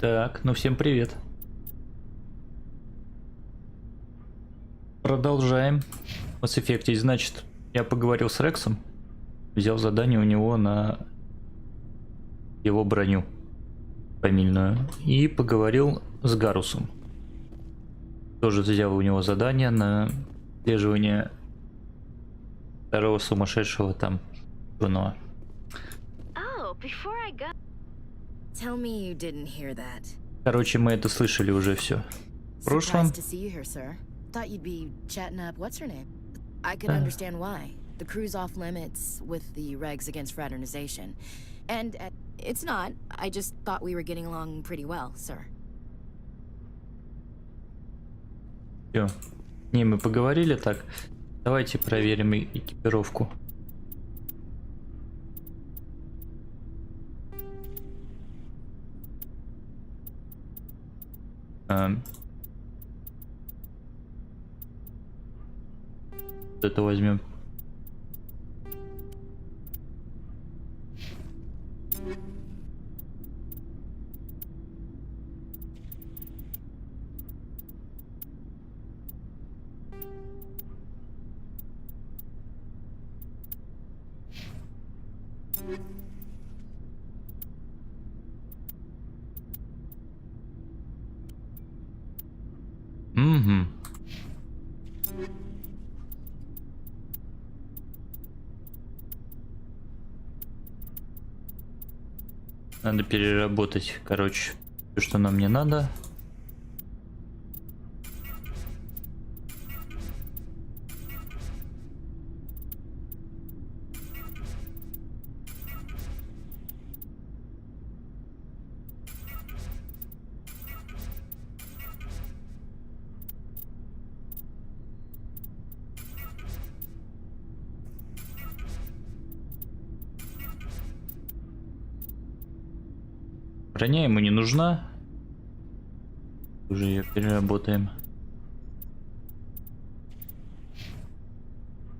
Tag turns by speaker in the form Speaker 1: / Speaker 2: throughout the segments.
Speaker 1: Так, ну всем привет. Продолжаем. В Mass Effect, значит, я поговорил с Рексом, взял задание у него на его броню фамильную и поговорил с Гарусом. Тоже взял у него задание на отслеживание второго сумасшедшего там юного. Короче, мы это слышали уже все. В прошлом.
Speaker 2: Thought you'd be chatting up what's her name. I can understand why. The crew's off limits with the regs against fraternization. And it's not. I just thought we were getting along pretty well, sir.
Speaker 1: Всё. Не, мы поговорили так. Давайте проверим экипировку. Это возьмем. Угу. Надо переработать, короче, все, что нам не надо. Броня ему не нужна. Уже ее переработаем.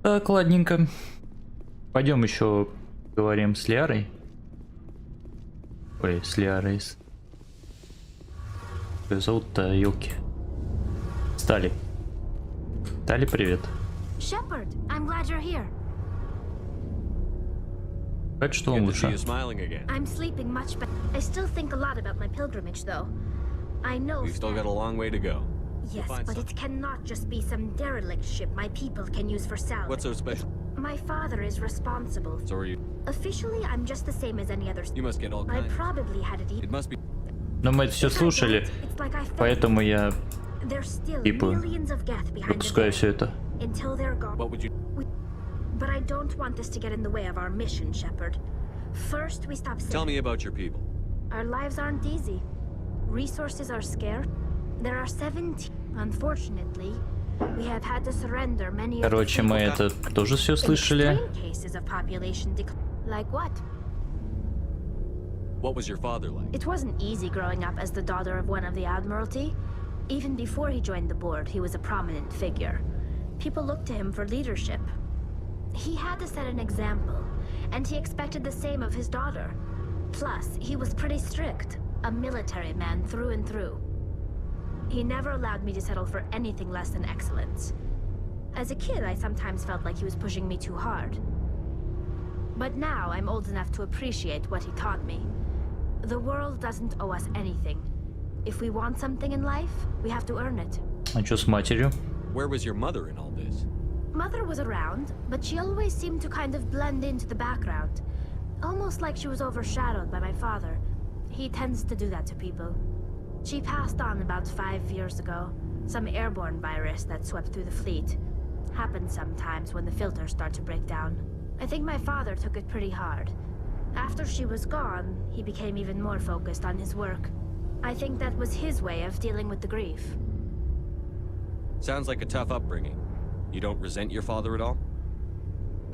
Speaker 1: Так, ладненько. Пойдем еще поговорим с Лиарой. Ой, с Лиарой. Как зовут-то, елки? Стали. Стали, привет.
Speaker 3: Shepard, I'm glad you're here.
Speaker 1: Как что он лучше?
Speaker 3: I'm sleeping much better. I still think a lot about my pilgrimage, though. I know.
Speaker 4: We've still got a long way to go.
Speaker 3: Yes, but it cannot just be some derelict ship my people can use for salvage.
Speaker 4: What's so special?
Speaker 3: My father is responsible.
Speaker 4: So are you?
Speaker 3: Officially, I'm just the same as any other.
Speaker 4: You must get all
Speaker 3: I
Speaker 4: kinds.
Speaker 3: probably had it.
Speaker 4: It must be.
Speaker 1: Но мы это все слушали, поэтому я типа пропускаю все это.
Speaker 4: What would you?
Speaker 3: But I don't want this to get in the way of our mission, Shepard. First, we stop.
Speaker 4: Tell me about your people.
Speaker 3: Our lives aren't easy. Resources are scarce. There are 17. Unfortunately, we have had to surrender many.
Speaker 1: Короче, мы это тоже все слышали.
Speaker 3: Like what?
Speaker 4: What was your father like?
Speaker 3: It wasn't easy growing up as the daughter of one of the Admiralty. Even before he joined the board, he was a prominent figure. People looked to him for leadership. He had to set an example, and he expected the same of his daughter. Plus, he was pretty strict, a military man through and through. He never allowed me to settle for anything less than excellence. As a kid, I sometimes felt like he was pushing me too hard. But now I'm old enough to appreciate what he taught me. The world doesn't owe us anything. If we want something in life, we have to earn it.
Speaker 1: А что с матерью?
Speaker 4: Where was your mother in all this?
Speaker 3: Mother was around, but she always seemed to kind of blend into the background. Almost like she was overshadowed by my father. He tends to do that to people. She passed on about 5 years ago. Some airborne virus that swept through the fleet. Happens sometimes when the filters start to break down. I think my father took it pretty hard. After she was gone, he became even more focused on his work. I think that was his way of dealing with the grief.
Speaker 4: Sounds like a tough upbringing. You don't resent your father at all?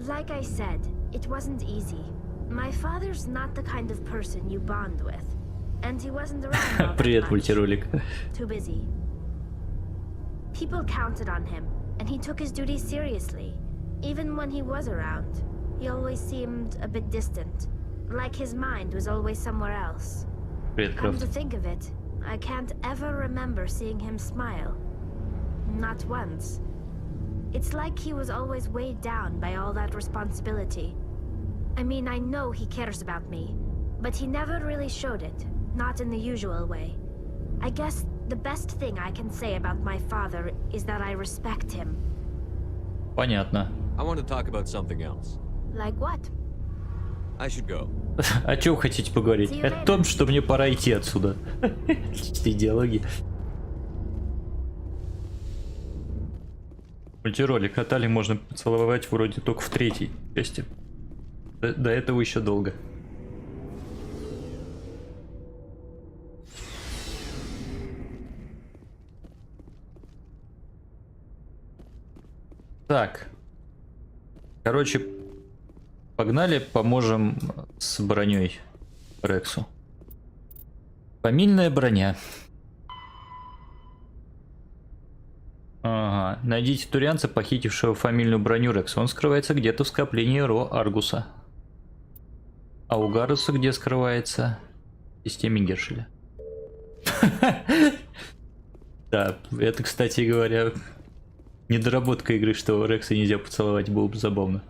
Speaker 3: Like I said, it wasn't easy. My father's not the kind of person you bond with. And he wasn't around all that
Speaker 1: Привет,
Speaker 3: much.
Speaker 1: мультиролик.
Speaker 3: Too busy. People counted on him, and he took his duties seriously. Even when he was around, he always seemed a bit distant. Like his mind was always somewhere else.
Speaker 1: Привет,
Speaker 3: Come
Speaker 1: Крафт.
Speaker 3: to think of it, I can't ever remember seeing him smile. Not once. It's like he was always weighed down by all that responsibility. I mean, I know he cares about me, but he never really showed it, not in the usual way. I guess the best thing I can say about my father is that I respect him.
Speaker 1: Понятно.
Speaker 4: I want to talk about something else.
Speaker 3: Like what?
Speaker 4: I should go.
Speaker 1: О чем хотите поговорить? О том, что мне пора идти отсюда. Отличные диалоги. Мультиролик. Натали можно поцеловать вроде только в 3-й части. До этого еще долго. Так. Короче, погнали, поможем с броней Рексу. Фамильная броня. Ага. Найдите турианца, похитившего фамильную броню Рекса. Он скрывается где-то в скоплении Ро Аргуса. А у Гаруса где скрывается? В системе Гершеля. Да, это, кстати говоря, недоработка игры, что Рекса нельзя поцеловать, было бы забавно.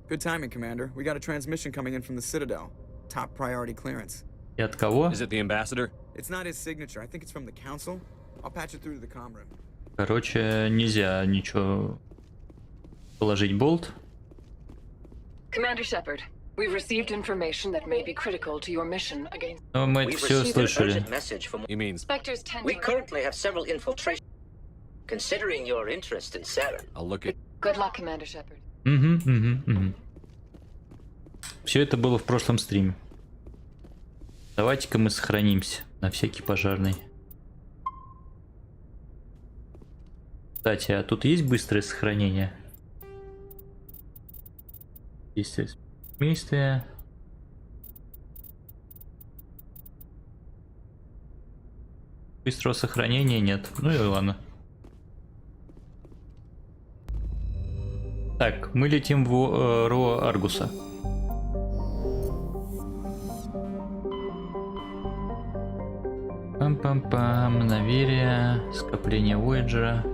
Speaker 5: Good timing, Commander. We got a transmission coming in from the Citadel. Top priority clearance.
Speaker 1: И от кого?
Speaker 4: Is it the ambassador?
Speaker 5: It's not his signature. I think it's from the Council. I'll patch it through to the comm room.
Speaker 1: Короче, нельзя ничего положить болт.
Speaker 6: Commander Shepard, we've received information that may be critical to your mission against.
Speaker 1: Но мы это все слышали.
Speaker 4: You mean
Speaker 6: Spectres tend
Speaker 7: We
Speaker 6: to.
Speaker 7: currently have several infiltrations. Considering your interest in Saren,
Speaker 4: I'll look at...
Speaker 6: Good luck, Commander Shepard.
Speaker 1: Все это было в прошлом стриме. Давайте-ка мы сохранимся на всякий пожарный. Кстати, а тут есть быстрое сохранение? Действие. Быстрого сохранения нет. Ну и ладно. Так, мы летим в Ро Аргуса. Пам-пам-пам, Nvidia, скопление Voyager.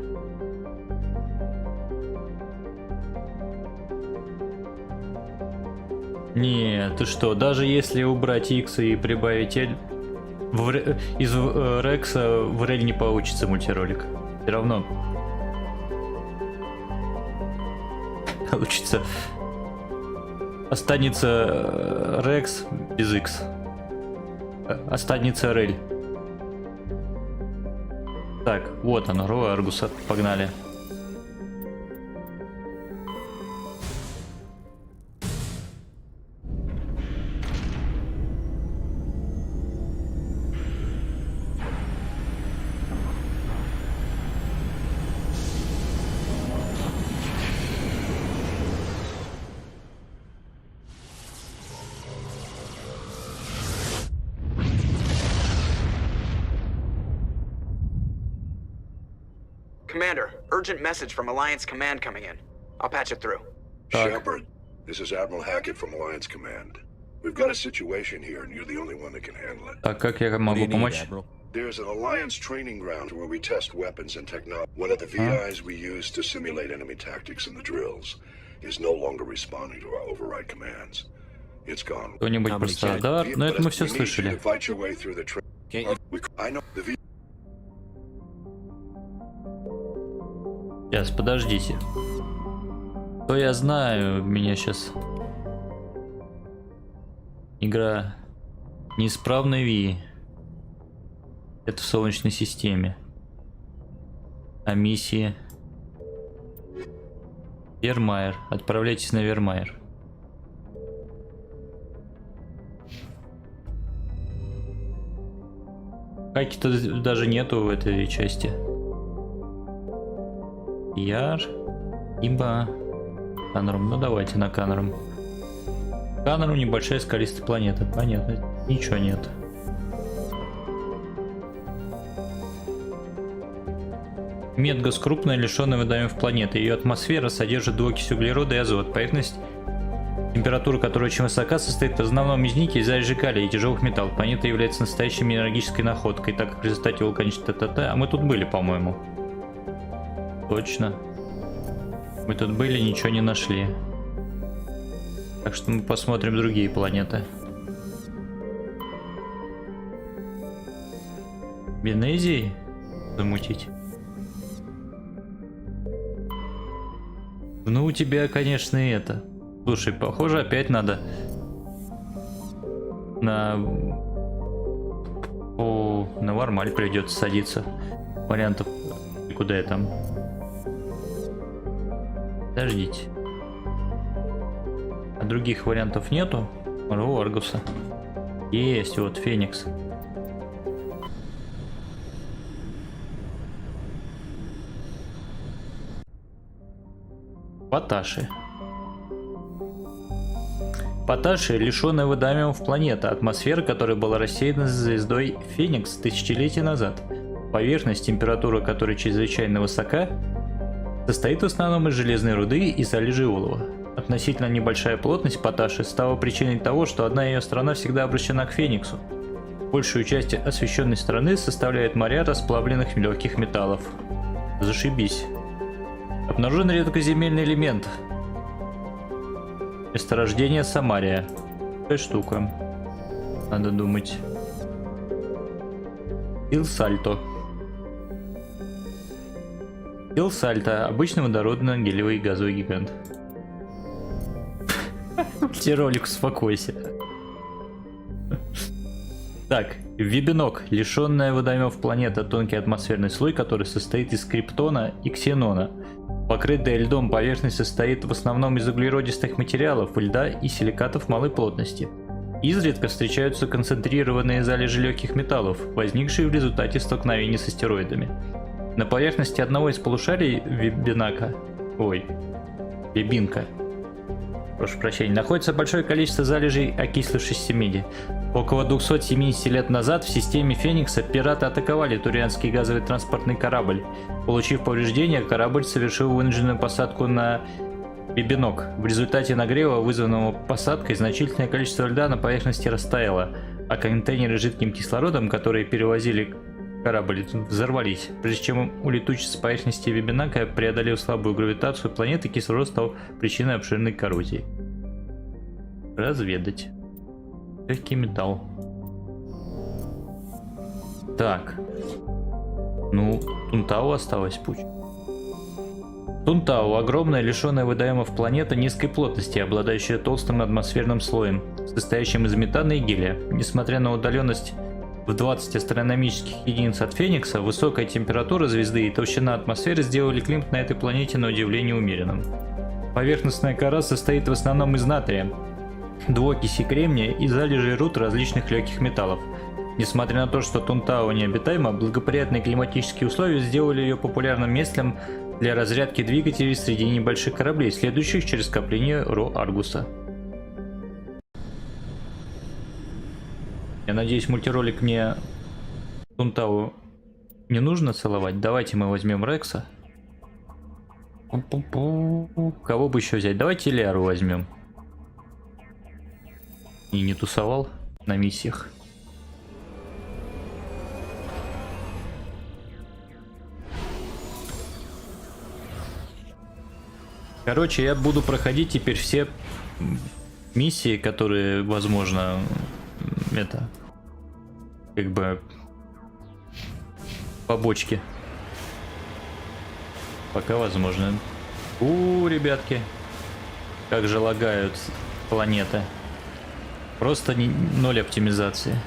Speaker 1: Не, ты что, даже если убрать X и прибавить L, из Рекса в RL не получится мультиролик. Все равно получится. Останется Рекс без X. Останется RL. Так, вот оно, Ро Аргуса. Погнали.
Speaker 5: Commander, urgent message from Alliance Command coming in. I'll patch it through.
Speaker 8: Shepard, this is Admiral Hackett from Alliance Command. We've got a situation here, and you're the only one that can handle it.
Speaker 1: Так, как я
Speaker 4: What do
Speaker 1: могу
Speaker 4: you need,
Speaker 1: помочь?
Speaker 4: Admiral?
Speaker 8: There's an Alliance training ground where we test weapons and technology. One of the VIs we use to simulate enemy tactics in the drills is no longer responding to our override commands. It's gone.
Speaker 1: Кто-нибудь
Speaker 4: How many
Speaker 1: пострадал? Но это мы все
Speaker 8: We need you to
Speaker 1: слышали.
Speaker 8: fight your way through the
Speaker 4: Can't you?
Speaker 8: I know the
Speaker 1: Сейчас, подождите. То я знаю, меня сейчас игра неисправная Ви. Это в Солнечной системе. А миссии? Вермайер. Отправляйтесь на Вермайер. Хаки-то даже нету в этой части. Яр. Ибо. Канарум. Ну давайте на Канарум. Канарум небольшая скалистая планета. Понятно. Ничего нет. Медгаз крупная, лишенная водоемов планеты. Ее атмосфера содержит двуокись углерода и азот. Поверхность Температура, которая очень высока, состоит в основном из никеля, залежи калия и тяжелых металлов. Планета является настоящей минералогической находкой, так как в результате вулканической ТТ. А мы тут были, по-моему. Точно. Мы тут были, ничего не нашли. Так что мы посмотрим другие планеты. Венезии? Замутить. Ну, у тебя, конечно, и это. Слушай, похоже, опять надо на Вармаль придется садиться. Вариантов. Куда я там? Подождите. А других вариантов нету? У Аргуса. Есть, вот Феникс. Поташи. Поташи, лишенная водоемов планета, атмосфера которой была рассеяна звездой Феникс тысячелетия назад. Поверхность, температура которой чрезвычайно высока, состоит в основном из железной руды и залежей олова. Относительно небольшая плотность Поташи стала причиной того, что одна ее сторона всегда обращена к Фениксу. Большую часть освещенной стороны составляет моря расплавленных легких металлов. Зашибись. Обнаружен редкоземельный элемент. Месторождение Самария. Такая штука. Надо думать. Ил-Сальто. Ил-Сальто. Обычный водородный гелевый газовый гигант. Ролик, успокойся. Так, Вибинок. Лишенная водоемов планета. Тонкий атмосферный слой, который состоит из криптона и ксенона. Покрытая льдом поверхность состоит в основном из углеродистых материалов, льда и силикатов малой плотности. Изредка встречаются концентрированные залежи легких металлов, возникшие в результате столкновений с астероидами. На поверхности одного из полушарий Вибинка, прошу прощения, находится большое количество залежей окислившейся меди. Около 270 лет назад в системе Феникса пираты атаковали турианский газовый транспортный корабль. Получив повреждения, корабль совершил вынужденную посадку на Вибинок. В результате нагрева, вызванного посадкой, значительное количество льда на поверхности растаяло, а контейнеры с жидким кислородом, которые перевозили корабль, взорвались. Прежде чем улетучиться с поверхности Вибинака, преодолев слабую гравитацию планеты, кислород стал причиной обширной коррозии. Разведать. Легкий металл. Так. Ну, Тунтау осталось путь. Тунтау – огромная, лишенная водоемов планета низкой плотности, обладающая толстым атмосферным слоем, состоящим из метана и гелия. Несмотря на удаленность в 20 астрономических единиц от Феникса, высокая температура звезды и толщина атмосферы сделали климат на этой планете на удивление умеренным. Поверхностная кора состоит в основном из натрия, двуокиси кремния и залежей руд различных легких металлов. Несмотря на то, что Тунтау необитаема, благоприятные климатические условия сделали ее популярным местом для разрядки двигателей среди небольших кораблей, следующих через скопление Ро Аргуса. Я надеюсь, мультиролик мне Тунтау не нужно целовать. Давайте мы возьмем Рекса. Кого бы еще взять? Давайте Лиару возьмем. И не тусовал на миссиях. Короче, я буду проходить теперь все миссии, которые, возможно, это, как бы, побочки. Пока возможно. Ребятки, как же лагают планеты. Просто ноль оптимизации.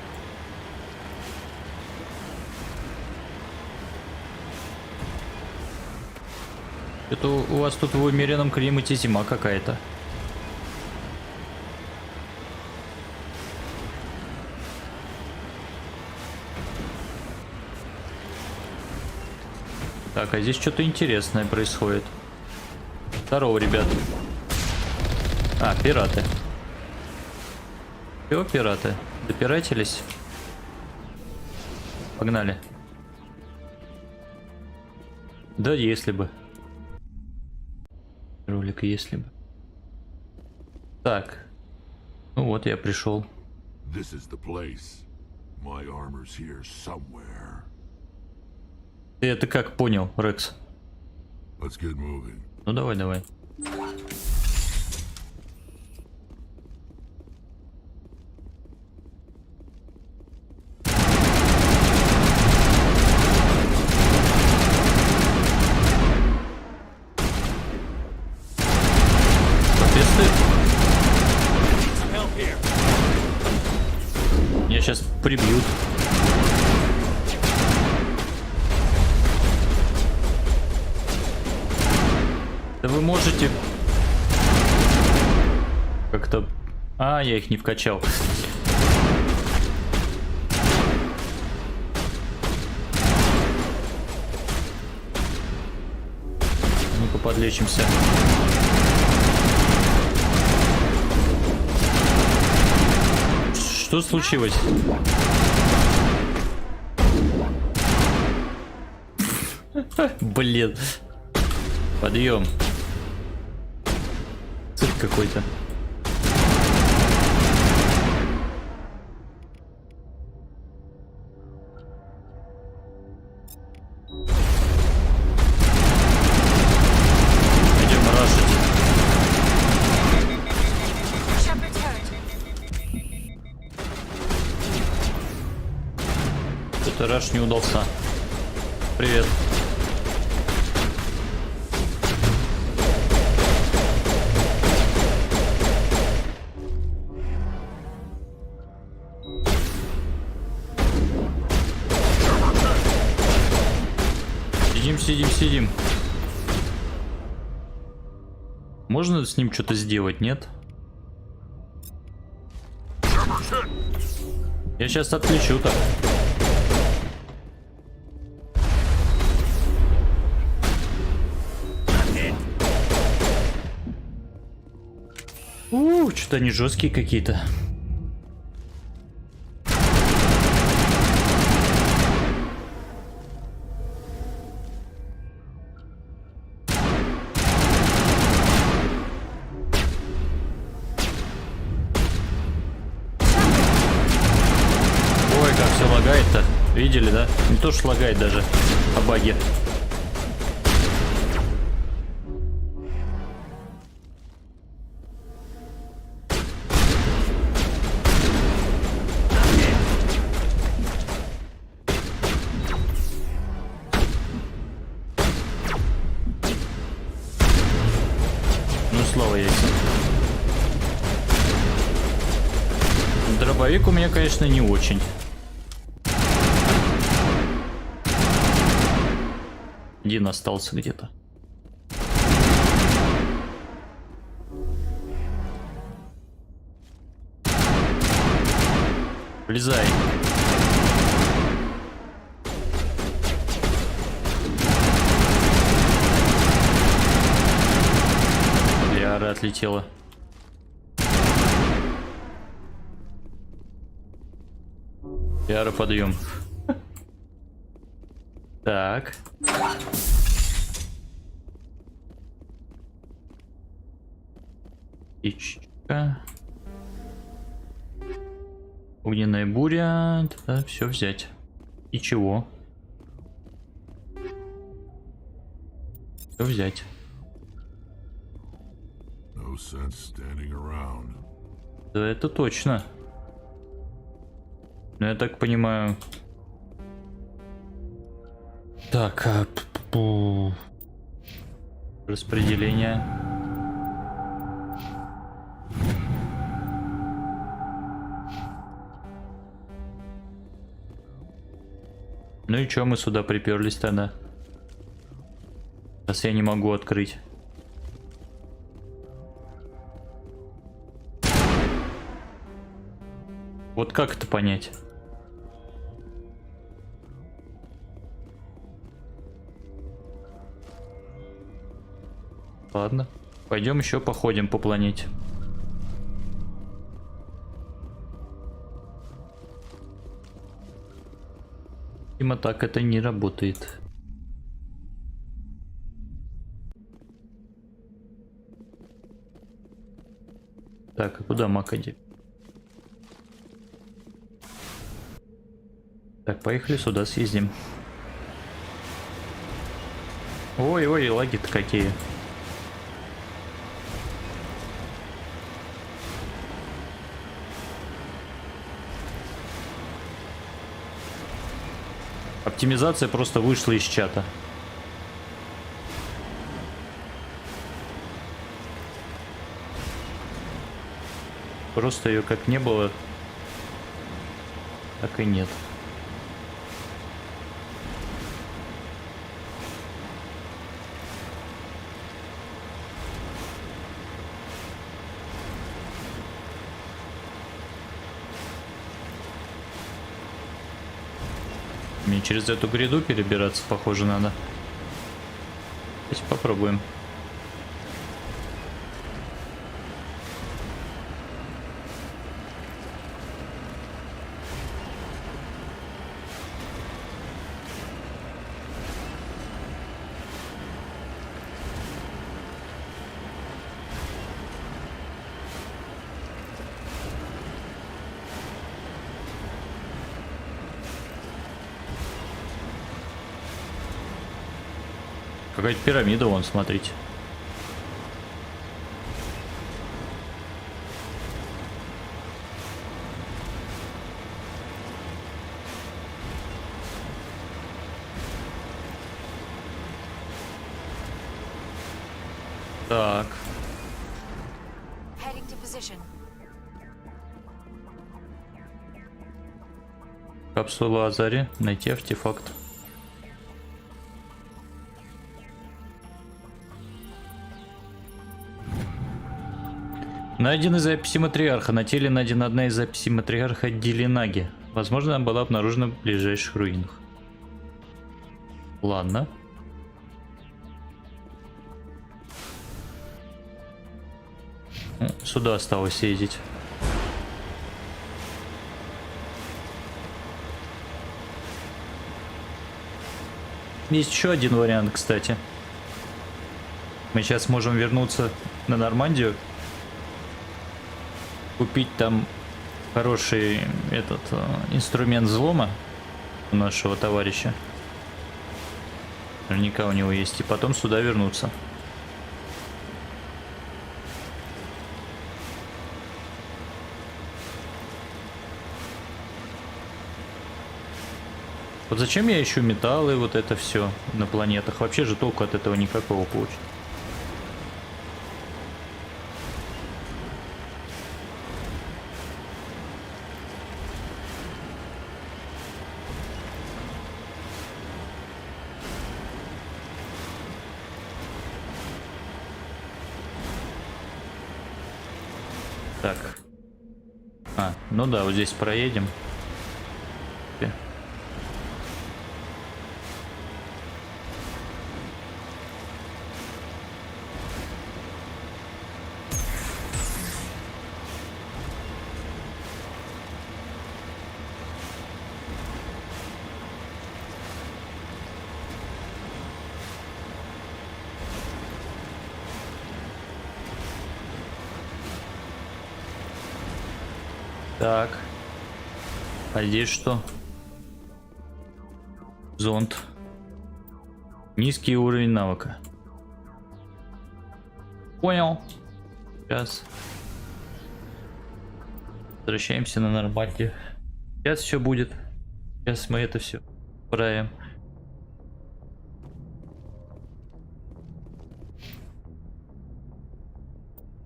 Speaker 1: Это у вас тут в умеренном климате зима какая-то. Так, а здесь что-то интересное происходит. Здорово, ребят. А, пираты. Все, пираты. Допиратились. Погнали. Да, если бы. Ролик, если бы. Так. Ну вот я пришел.
Speaker 9: This is the place. My armor's here somewhere.
Speaker 1: Ты это как понял, Рекс?
Speaker 9: Let's get moving.
Speaker 1: Ну давай, давай. Меня сейчас прибьют. Да вы можете как-то... А, я их не вкачал. Ну-ка подлечимся. Что случилось? Блин. Подъем. Цирк какой-то. Идем рашить. Что-то раш не удался. Привет. Сидим. Можно с ним что-то сделать, нет? Я сейчас отключу так. Что-то они жесткие какие-то. Лагает-то, видели, да? Не то что лагает даже, а баги. Ну, слава яйца. Дробовик у меня, конечно, не очень. Один остался где-то. Влезай. Ляра отлетела. Ляра, подъем. Так. Птичка. Огненная буря. Да, все взять. И чего? Все взять.
Speaker 9: No sense standing around.
Speaker 1: Да, это точно. Но я так понимаю. Так, распределение. Ну и чё мы сюда приперлись тогда? Сейчас я не могу открыть. Вот как это понять? Ладно, пойдем еще походим по планете. Видимо, так это не работает. Так, а куда Мака идти? Так, поехали сюда, съездим. Ой-ой, лаги-то какие. Оптимизация просто вышла из чата. Просто ее как не было, так и нет. Мне через эту гряду перебираться, похоже, надо. Давайте попробуем. Какая-то пирамида, вон, смотрите. Так. Капсула Азари. Найти артефакт. Найдены записи матриарха. На теле найдена одна из записей матриарха Дилинаги. Возможно, она была обнаружена в ближайших руинах. Ладно. Сюда осталось съездить. Есть еще один вариант, кстати. Мы сейчас можем вернуться на Нормандию. Купить там хороший этот инструмент взлома у нашего товарища. Наверняка у него есть. И потом сюда вернуться. Вот зачем я ищу металлы, вот это все на планетах? Вообще же толку от этого никакого получить. Так. Ну да, вот здесь проедем. Так. А здесь что? Зонд. Низкий уровень навыка. Понял. Сейчас. Возвращаемся на Нормандию. Сейчас все будет. Сейчас мы это все правим.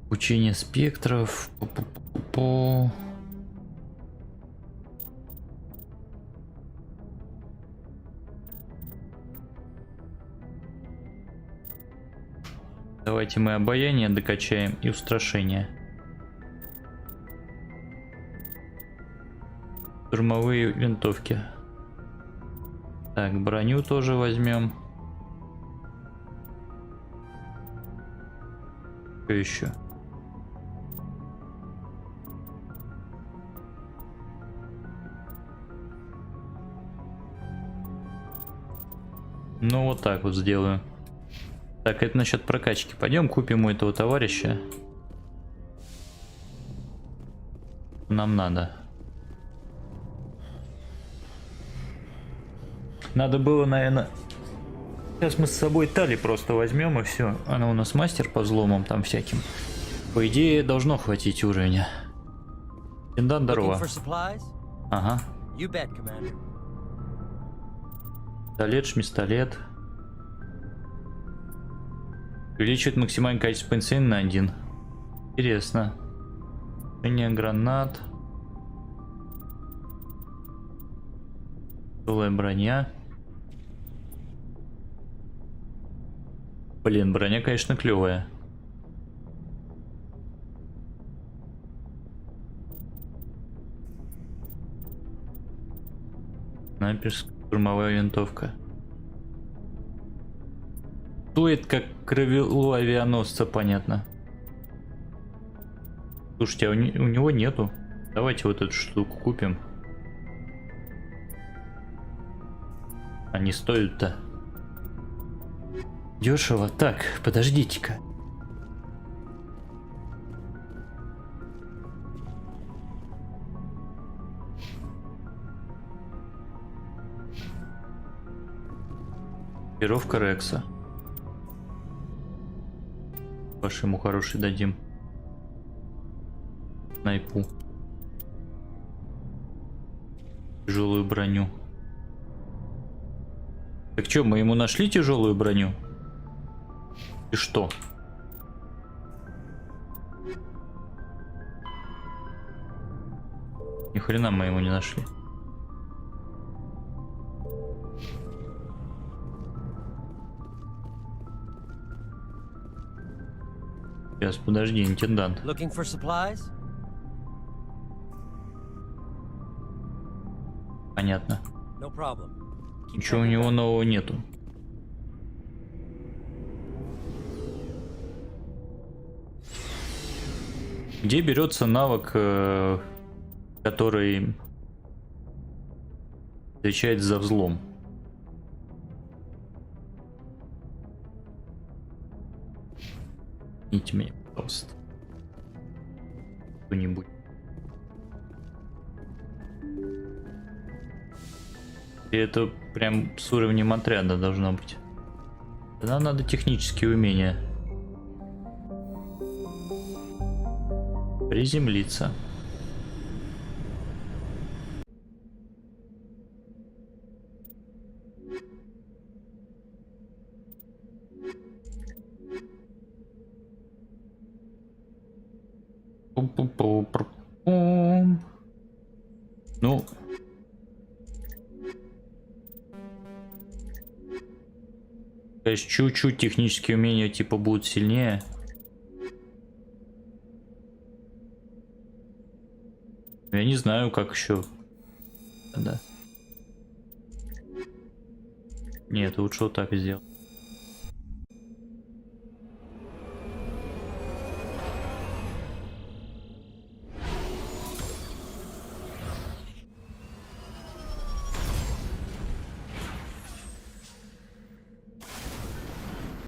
Speaker 1: Учение спектров. Давайте мы обаяние докачаем и устрашение. Штурмовые винтовки. Так, броню тоже возьмем. Что еще? Ну вот так вот сделаю. Так, это насчет прокачки. Пойдем купим у этого товарища. нам надо. Надо было, наверное... Сейчас мы с собой Тали просто возьмем и все. Она у нас мастер по взломам там всяким. По идее, должно хватить уровня. Индан, здорово. Ага. Пистолет, шмистолет. Увеличивает максимальное количество пенсин на 1. Интересно. Гранат. Тяжелая броня. Блин, броня, конечно, клевая. Снайперская штурмовая винтовка. Стоит как крыло авианосца, понятно. Слушайте, а у него нету. Давайте вот эту штуку купим. Они стоят-то дешево. Так, подождите-ка. Пировка Рекса. Вашему хороший дадим. Снайпу. Тяжелую броню. Так что, мы ему нашли тяжелую броню? И что? Ни хрена мы ему не нашли. Сейчас, подожди, интендант. Понятно. Ничего у него нового нету. Где берется навык, который отвечает за взлом? Извините меня, пожалуйста. Кто-нибудь. И это прям с уровнем отряда должно быть. Тогда надо технические умения. Приземлиться. Ну, конечно, чуть-чуть технические умения типа будут сильнее. Я не знаю, как еще. Да. Нет, лучше вот так сделать.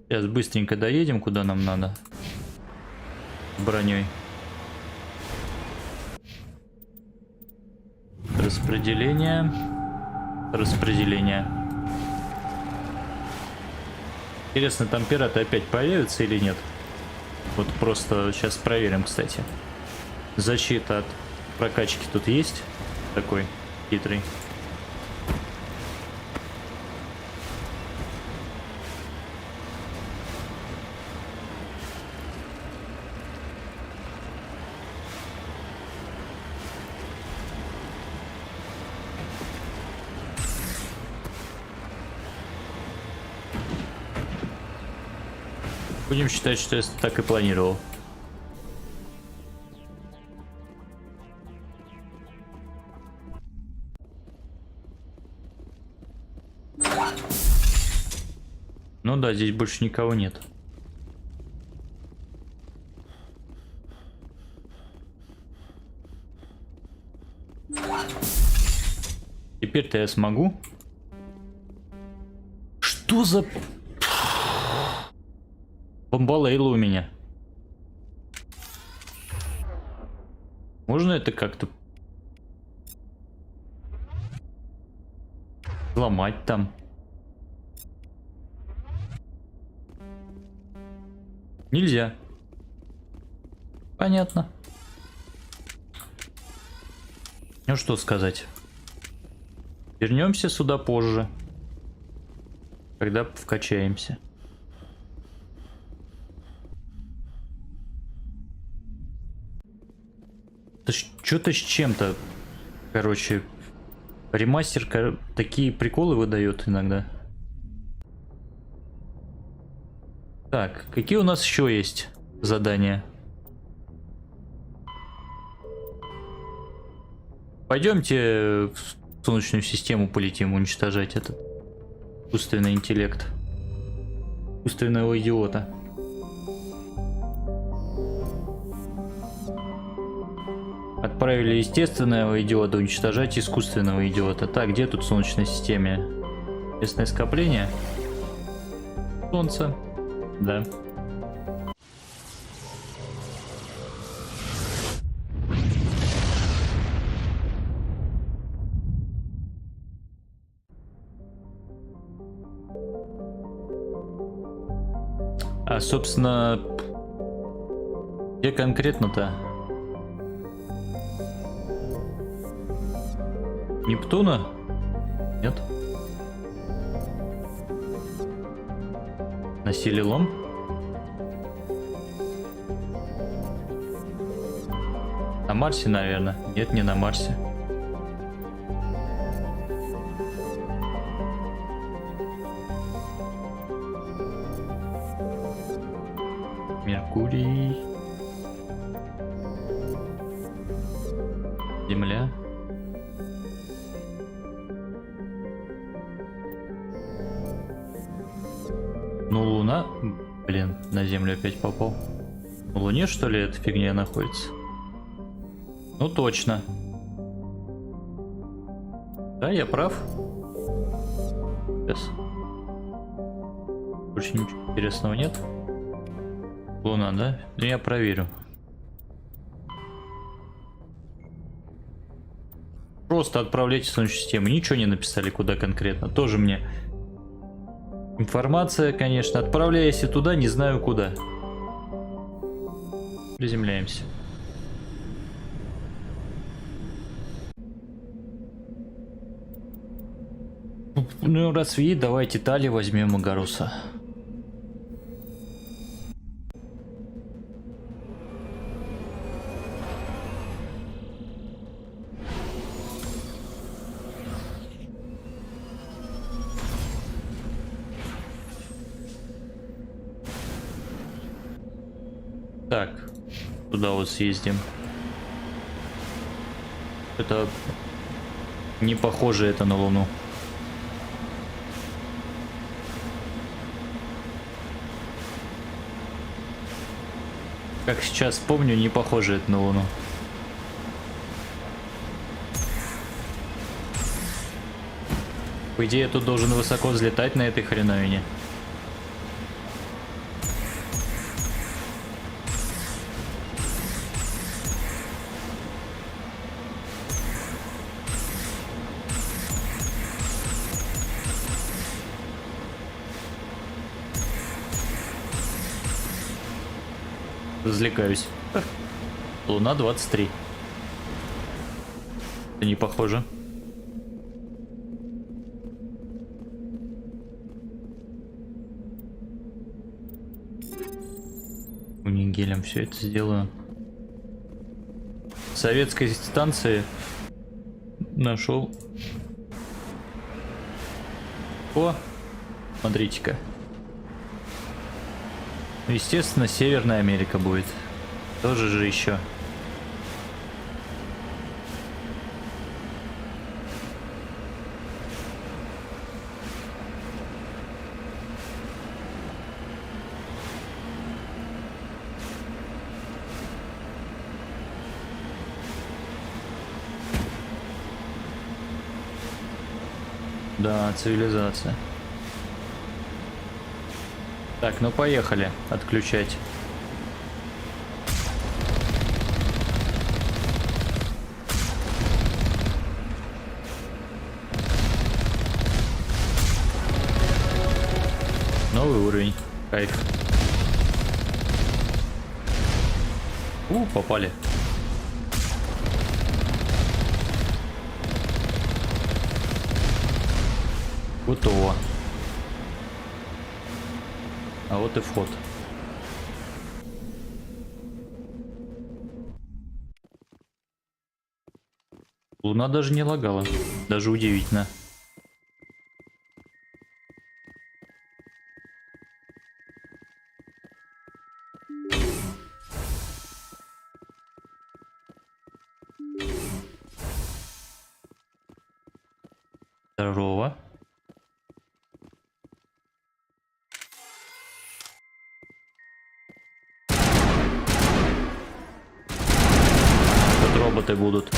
Speaker 1: Сейчас быстренько доедем, куда нам надо. Броней. Распределение. Распределение. Интересно, там пираты опять появятся или нет? Вот просто сейчас проверим, кстати. Защита от прокачки тут есть? Такой хитрый. Будем считать, что я так и планировал. Ну да, здесь больше никого нет. Теперь-то я смогу. Что за... Бомбалейла у меня. Можно это как-то Ломать там. Нельзя. Понятно. Ну что сказать. Вернемся сюда позже. Когда вкачаемся. Что-то с чем-то. Короче. Ремастер такие приколы выдает иногда. Так, какие у нас еще есть задания? Пойдемте в Солнечную систему полетим уничтожать этот искусственный интеллект. Искусственного идиота. Отправили естественного идиота уничтожать искусственного идиота. Так, где тут в Солнечной системе? Местное скопление? Солнце. Да. А, собственно, где конкретно-то? Нептуна? Нет. На Селилом? На Марсе, наверное. Нет, не на Марсе. Меркурий. Земля. Ну, Луна... Блин, на Землю опять попал. На Луне, что ли, эта фигня находится? Ну, точно. Да, я прав. Сейчас. Больше ничего интересного нет. Луна, да? Ну, я проверю. Просто отправляйте в Солнечную систему. Ничего не написали, куда конкретно. Тоже мне... Информация, конечно. Отправляйся туда, не знаю куда. Приземляемся. Ну, раз видит, давайте Тали возьмем Агаруса. Так, туда вот съездим. Это не похоже это на Луну. Как сейчас помню, не похоже это на Луну. По идее, я тут должен высоко взлетать на этой хреновине. Развлекаюсь. Луна 23. Это не похоже. Унигелем все это сделаю. Советской станции нашел. О, смотрите-ка. Естественно, Северная Америка будет. Тоже же еще. Да, цивилизация. Так, ну поехали отключать. Новый уровень. Кайф. Попали. Готово. А вот и вход. Луна даже не лагала. Даже удивительно. Здорово. Тут роботы будут.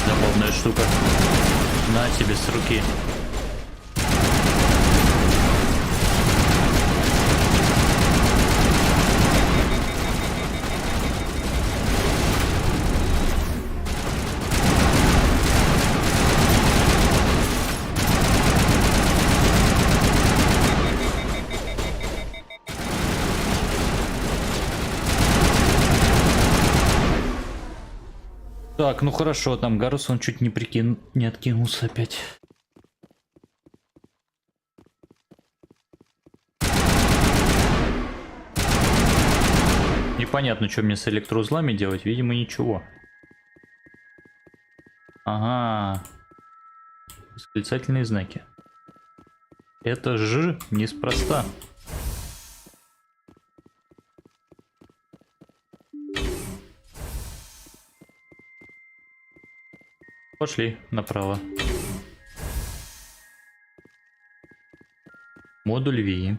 Speaker 1: Забавная штука. На тебе с руки. Так, ну хорошо, там Гарус, он чуть не откинулся опять. Непонятно, что мне с электроузлами делать, видимо, ничего. Ага. Восклицательные знаки. Это же неспроста. Пошли направо. Модуль Ви.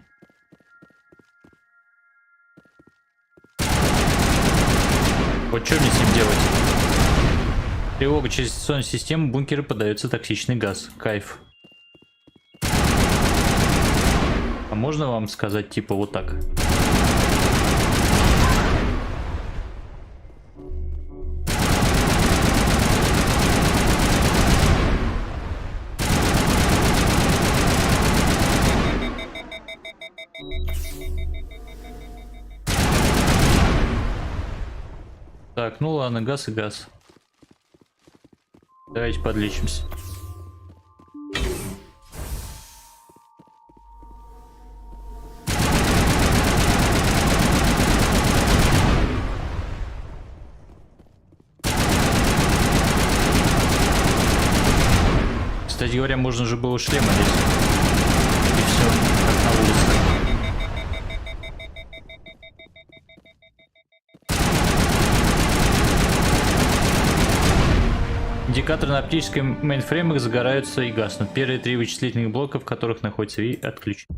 Speaker 1: Вот что мне с ним делать? Тревога, через сонную систему бункеры подается токсичный газ. Кайф. А можно вам сказать типа вот так? Так, ну ладно, газ и газ. Давайте подлечимся. Кстати говоря, можно же было шлем одеть. И все, как на улице. Индикаторы на оптических мейнфреймах загораются и гаснут. Первые 3 вычислительных блока, в которых находится Ви, отключены.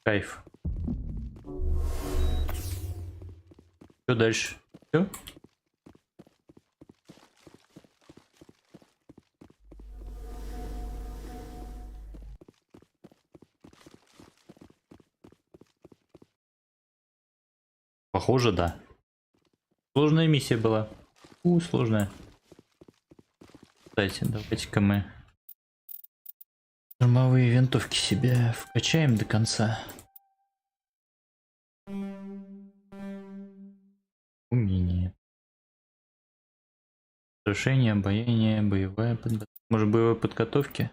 Speaker 1: Кайф. Что дальше? Все? Похоже, да. Сложная миссия была. Сложная. Кстати, давайте-ка мы штурмовые винтовки себе вкачаем до конца. Умение. Разрушение, обаяние, боевая подготовка. Может, боевой подготовки?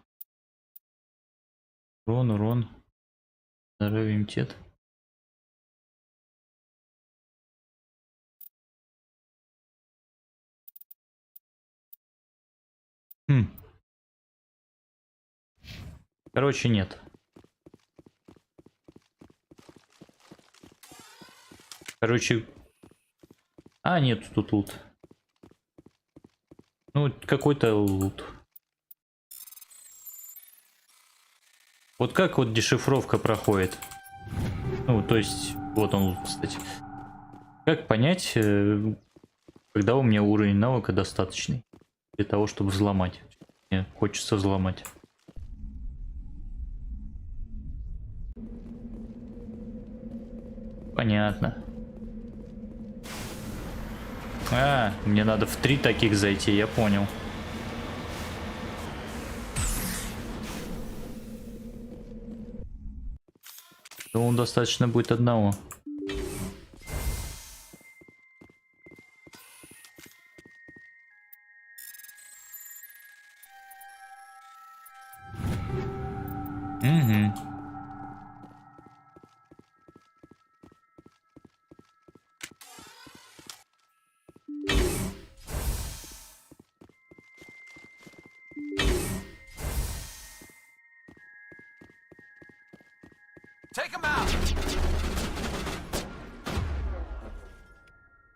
Speaker 1: Урон. Здоровье, иммунитет. Короче, нет. Короче... нет, тут лут. Ну, какой-то лут. Вот как вот дешифровка проходит? Ну, то есть, вот он лут, кстати. Как понять, когда у меня уровень навыка достаточный для того, чтобы взломать? Мне хочется взломать. Понятно. А, мне надо в 3 таких зайти, я понял. Думал, достаточно будет одного. Угу.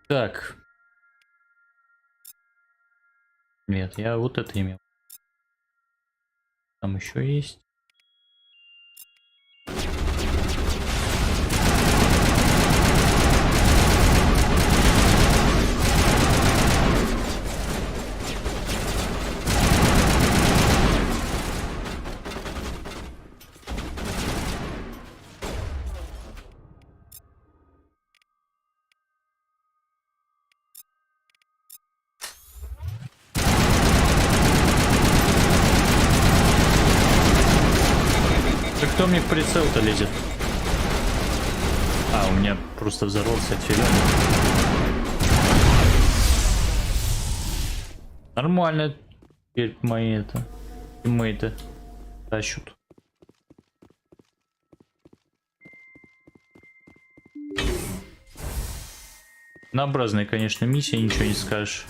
Speaker 1: Так. Нет, я вот это имел. Там еще есть. Да кто мне в прицел-то лезет? А, у меня просто взорвался филин. Нормально. Теперь мои тиммейты тащут. Однообразная, конечно, миссия, ничего не скажешь.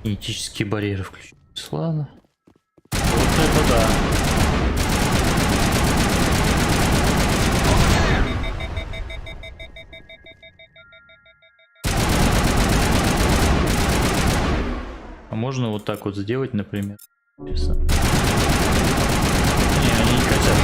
Speaker 1: Кинетические барьеры включены. Ладно. Вот это да. А можно вот так вот сделать, например? Интересно. Не, они не хотят.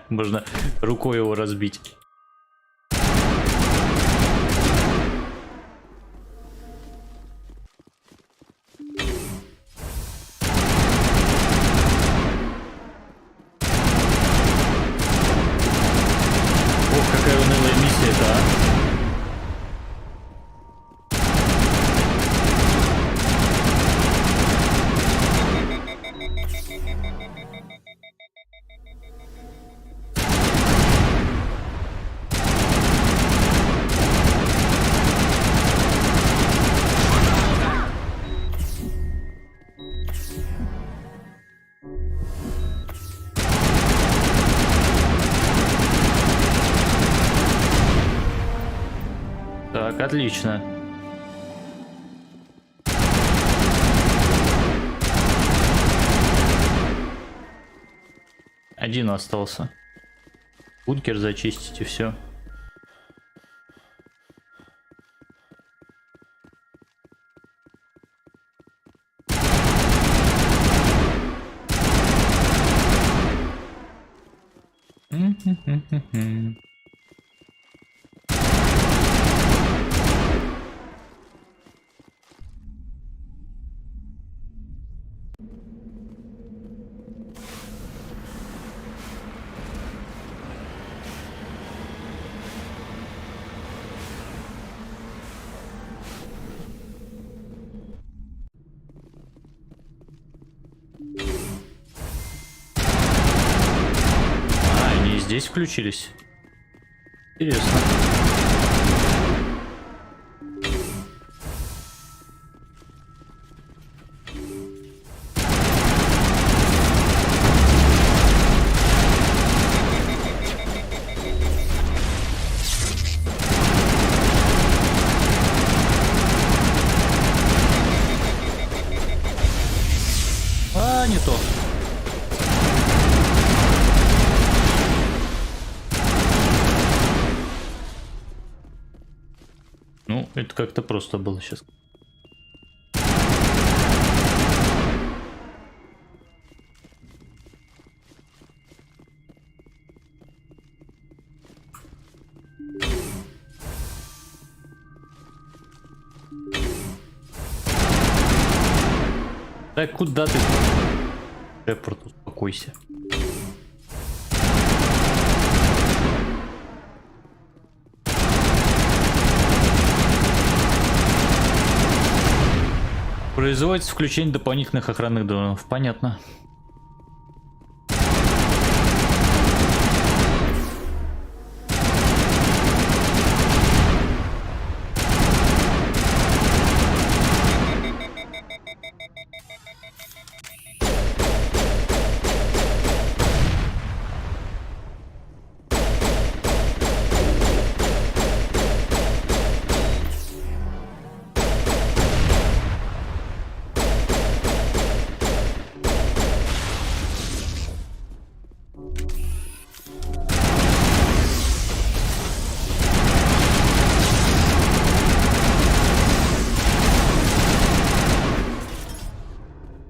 Speaker 1: Можно рукой его разбить. Ох, какая унылая миссия-то, а? Так, отлично. Один остался. Бункер зачистить и все. Здесь включились. Интересно. А, не то. Это как-то просто было сейчас. Да куда ты? Шепард, успокойся. Производится включение дополнительных охранных дронов. Понятно.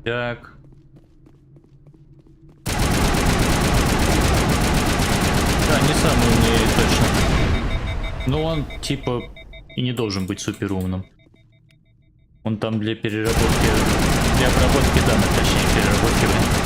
Speaker 1: Так. Да, не самый умный точно. Но он типа и не должен быть супер умным. Он там для переработки, для обработки данных, точнее переработки времени.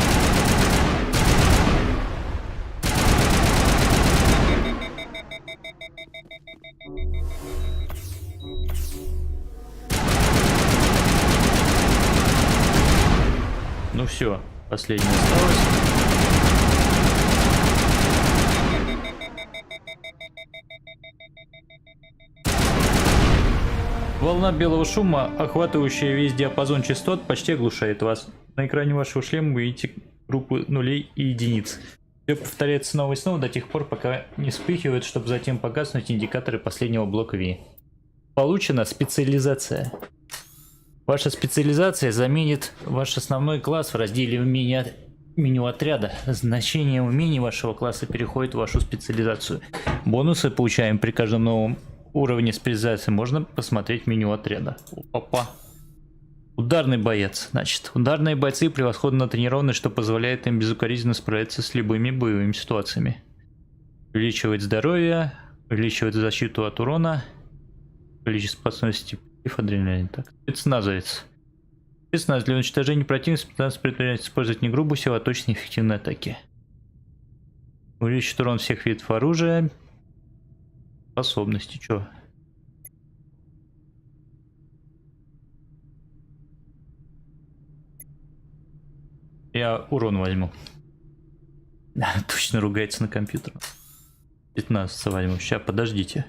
Speaker 1: Ну все, последнее осталось. Волна белого шума, охватывающая весь диапазон частот, почти оглушает вас. На экране вашего шлема вы видите группу нулей и единиц. Все повторяется снова и снова до тех пор, пока не вспыхивает, чтобы затем погаснуть индикаторы последнего блока V. Получена специализация. Ваша специализация заменит ваш основной класс в разделе меню отряда. Значение умений вашего класса переходит в вашу специализацию. Бонусы получаем при каждом новом уровне специализации. Можно посмотреть меню отряда. Опа. Ударный боец. Значит, ударные бойцы превосходно натренированы, что позволяет им безукоризненно справиться с любыми боевыми ситуациями. Увеличивает здоровье, увеличивает защиту от урона, количество способностей. Адреналин. Так, спецназовец. Спецназ для уничтожения противника спецназ предпринимает использовать не грубую силу, а точно эффективные атаки. Увеличит урон всех видов оружия. Способности, чё? Я урон возьму. Точно ругается на компьютер. 15 возьму. Сейчас, подождите.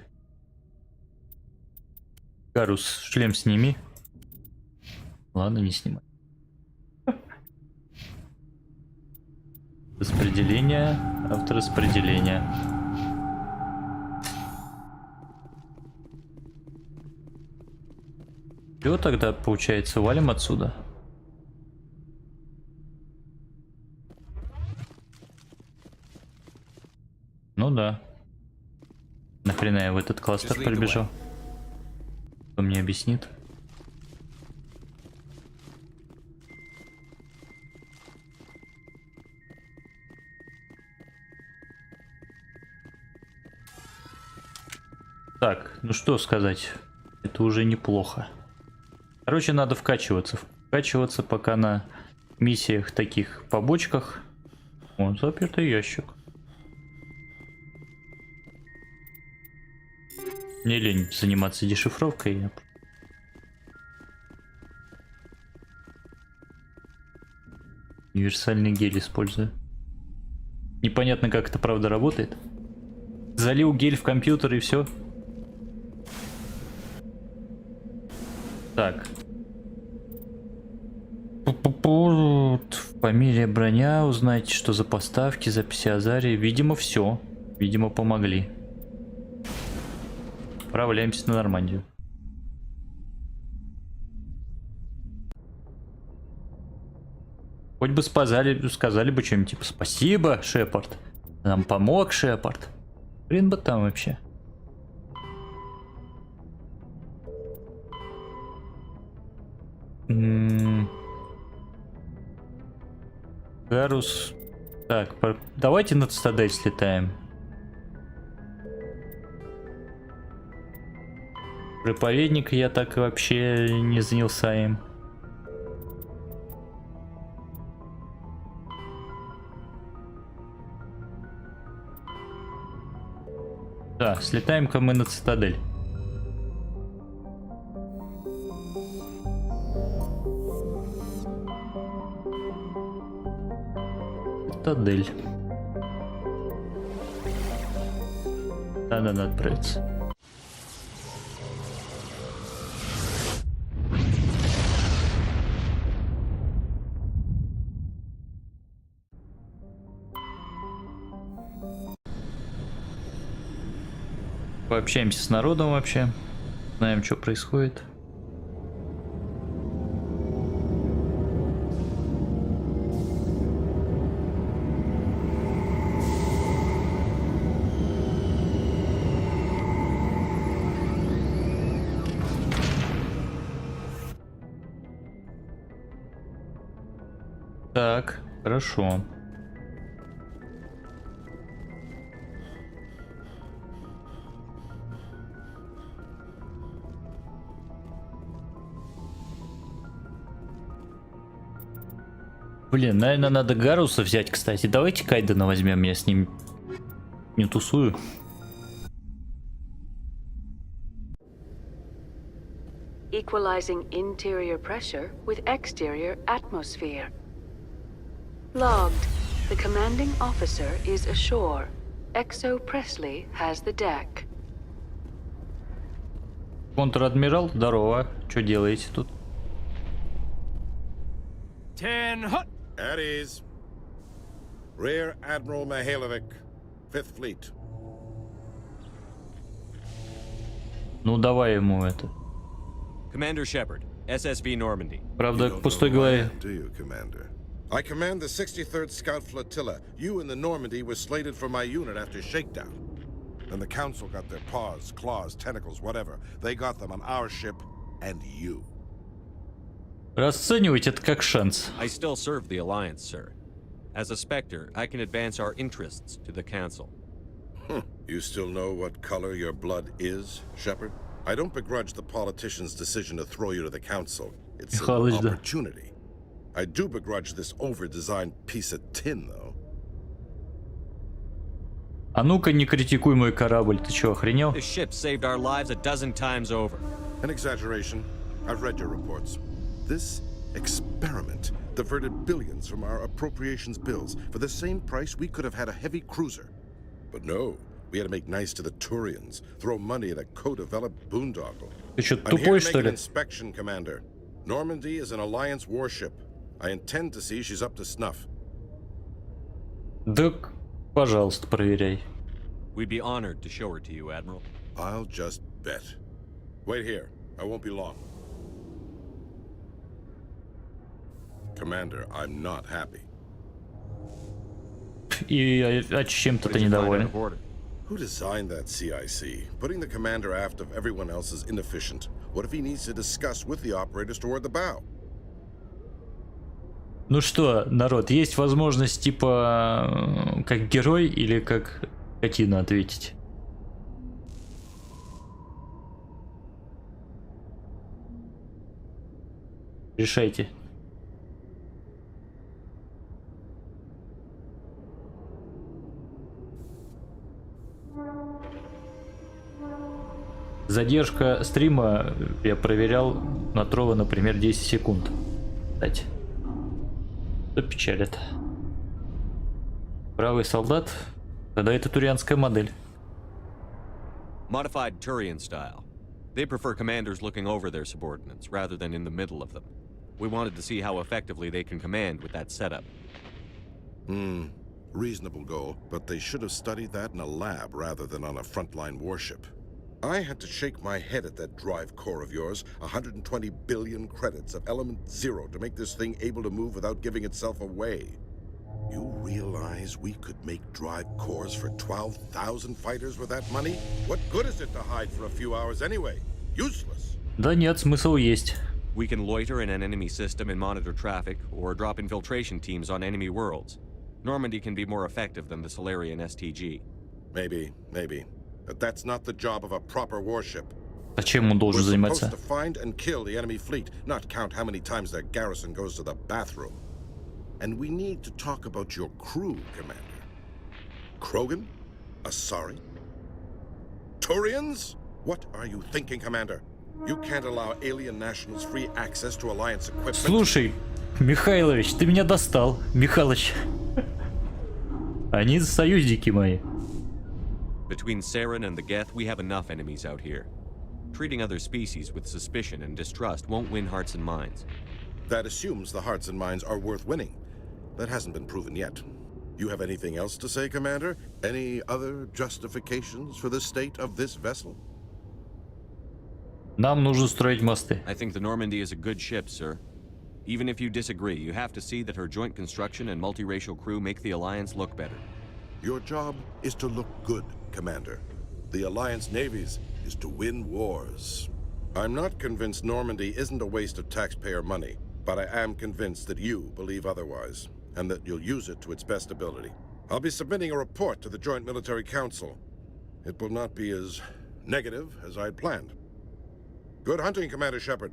Speaker 1: Гарус, шлем сними. Ладно, не снимай. Распределение, автораспределение. Чего тогда получается? Валим отсюда. Ну да. Нахрена я в этот кластер прибежал? Кто мне объяснит? Так, ну что сказать, это уже неплохо. Короче, надо вкачиваться. Вкачиваться пока на миссиях таких побочках. Вон, запертый ящик. Мне лень заниматься дешифровкой. Универсальный гель использую. Непонятно, как это правда работает. Залил гель в компьютер и все. Так. Фамилия, броня, узнайте, что за поставки, записи Азарии. Видимо, все. Видимо, помогли. Отправляемся на Нормандию. Хоть бы сказали бы что-нибудь типа спасибо, Шепард. Нам помог Шепард. Блин бы там вообще. Гарус. Так, давайте на Цитадель слетаем. Проповедник я так и вообще не занялся им. Да, слетаем-ка мы на Цитадель. Цитадель. Да, надо отправиться. Пообщаемся с народом вообще. Знаем, что происходит. Так, хорошо. Блин, наверное, надо Гаруса взять, кстати. Давайте Кайдена возьмем, я с ним не тусую.
Speaker 10: Equalizing interior pressure with exterior atmosphere. Logged. The commanding officer is ashore. Exo Presley has the deck.
Speaker 1: Контр-адмирал, здорово. Что делаете тут?
Speaker 11: 10 hut.
Speaker 12: At ease. Rear Admiral Mihailovic, 5th Fleet.
Speaker 1: Ну давай ему это.
Speaker 4: Commander Shepard, SSV Normandy.
Speaker 1: Правда, к пустой голове.
Speaker 12: Do you, Commander? I command the 63rd Scout Flotilla. You and the Normandy were slated for my unit after shakedown. And the Council got their paws, claws, tentacles, whatever. They got them on our ship and you.
Speaker 1: Расценивать это как шанс.
Speaker 4: I still serve the Alliance, sir. As a Spectre, I can advance our interests to the Council.
Speaker 12: You still know what color your blood is, Shepard? I don't begrudge the politician's decision to throw you to the Council. It's an opportunity. I do begrudge this over-designed piece of tin, though.
Speaker 1: А ну-ка не критикуй мой корабль, ты чё, охренел?
Speaker 4: This ship saved our lives a dozen times over.
Speaker 12: An exaggeration. I've read your reports. This experiment diverted billions from our appropriations bills. For the same price, we could have had a heavy cruiser. But no, we had to make nice to the Turians, throw money at a co-developed boondoggle.
Speaker 1: Ты чё,
Speaker 12: I'm here
Speaker 1: тупой,
Speaker 12: to make
Speaker 1: что
Speaker 12: an
Speaker 1: ли?
Speaker 12: inspection, Commander. Normandy is an Alliance warship. I intend to see she's up to snuff.
Speaker 1: Да, пожалуйста, проверяй.
Speaker 4: We'd be honored to show her to you, Admiral.
Speaker 12: I'll just bet. Wait here. I won't be long. Commander, I'm not happy.
Speaker 1: И чем-то ты недоволен.
Speaker 12: Who designed that CIC? Putting the commander aft of everyone else is inefficient. What if he needs to discuss with the operators toward the bow?
Speaker 1: Ну что, народ, есть возможность типа как герой или как скотина ответить? Решайте. Задержка стрима я проверял на Трова, например, 10 секунд. Кстати. Что печалит. Правый солдат. Тогда это турианская модель.
Speaker 4: Modified Turian style. They prefer commanders looking over their subordinates rather than in the middle of them. We wanted to see how effectively they can command with that setup.
Speaker 12: Reasonable goal, but they should have studied that in a lab rather than on a frontline warship. I had to shake my head at that drive core of yours. 120 billion credits of element 0 to make this thing able to move without giving itself away. You realize we could make drive cores for 12,000 fighters with that money? What good is it to hide for a few hours anyway? Useless.
Speaker 1: Да нет, смысл есть.
Speaker 4: We can loiter in an enemy system and monitor traffic, or drop infiltration teams on enemy worlds. Normandy can be more effective than the Solarian STG.
Speaker 12: Maybe. But that's not the job of a proper warship.
Speaker 1: А чем он должен
Speaker 12: We're supposed
Speaker 1: заниматься?
Speaker 12: to find and kill the enemy fleet, not count how many times their garrison goes to the bathroom. And we need to talk about your crew, Commander. Krogan? Asari? Turians? What are you thinking, Commander? You can't allow alien nationals free access to Alliance equipment.
Speaker 1: Слушай, Михайлович, ты меня достал, Михалыч. Они союзники мои.
Speaker 4: Between Saren and the Geth, we have enough enemies out here. Treating other species with suspicion and distrust won't win hearts and minds.
Speaker 12: That assumes the hearts and minds are worth winning. That hasn't been proven yet. You have anything else to say, Commander? Any other justifications for the state of this vessel?
Speaker 1: Нам нужно строить мосты.
Speaker 4: I think the Normandy is a good ship, sir. Even if you disagree, you have to see that her joint construction and multiracial crew make the Alliance look better.
Speaker 12: Your job is to look good, Commander. The Alliance navies is to win wars. I'm not convinced Normandy isn't a waste of taxpayer money, but I am convinced that you believe otherwise, and that you'll use it to its best ability. I'll be submitting a report to the Joint Military Council. It will not be as negative as I'd planned. Good hunting, Commander Shepard.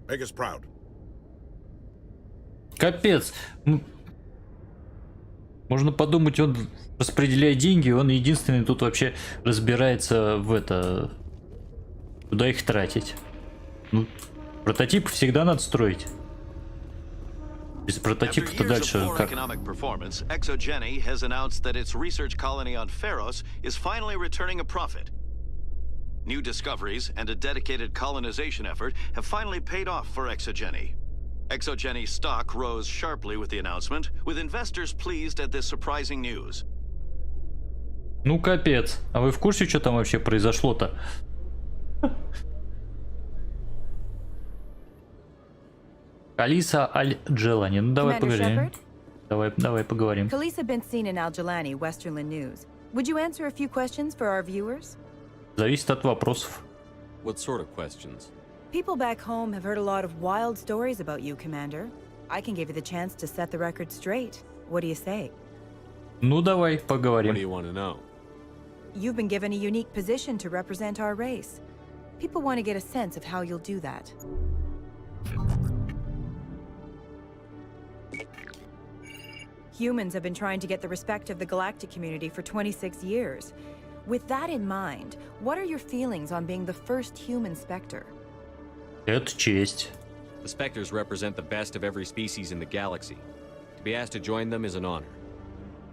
Speaker 12: Make us proud.
Speaker 1: Капец. Можно подумать, он распределяет деньги, он единственный тут вообще разбирается в это, куда их тратить. Ну, прототип всегда надо строить. Без прототипов-то дальше как?
Speaker 11: ExoGeni has announced that its research colony on Pharos is finally returning a profit. New discoveries and a dedicated colonization effort have finally paid off for ExoGeni. ExoGeni stock rose sharply with the announcement, with investors pleased at this surprising news.
Speaker 1: Ну капец. А вы в курсе, что там вообще произошло-то? Алиса Аль-Джелани. Ну давай поговорим. Давай поговорим.
Speaker 2: Kalisa been seen in Al-Jelani, Westerland News. Would you answer a few questions for our viewers?
Speaker 1: Зависит от вопросов.
Speaker 4: What sort of questions?
Speaker 2: People back home have heard a lot of wild stories about you, Commander. I can give you the chance to set the record straight. What do you say?
Speaker 1: Ну давай поговорим.
Speaker 4: What do you want to know?
Speaker 2: You've been given a unique position to represent our race. People want to get a sense of how you'll do that. Humans have been trying to get the respect of the galactic community for 26 years. With that in mind, what are your feelings on being the first human Spectre?
Speaker 1: Это честь.
Speaker 4: The Spectres represent the best of every species in the galaxy. To be asked to join them is an honor.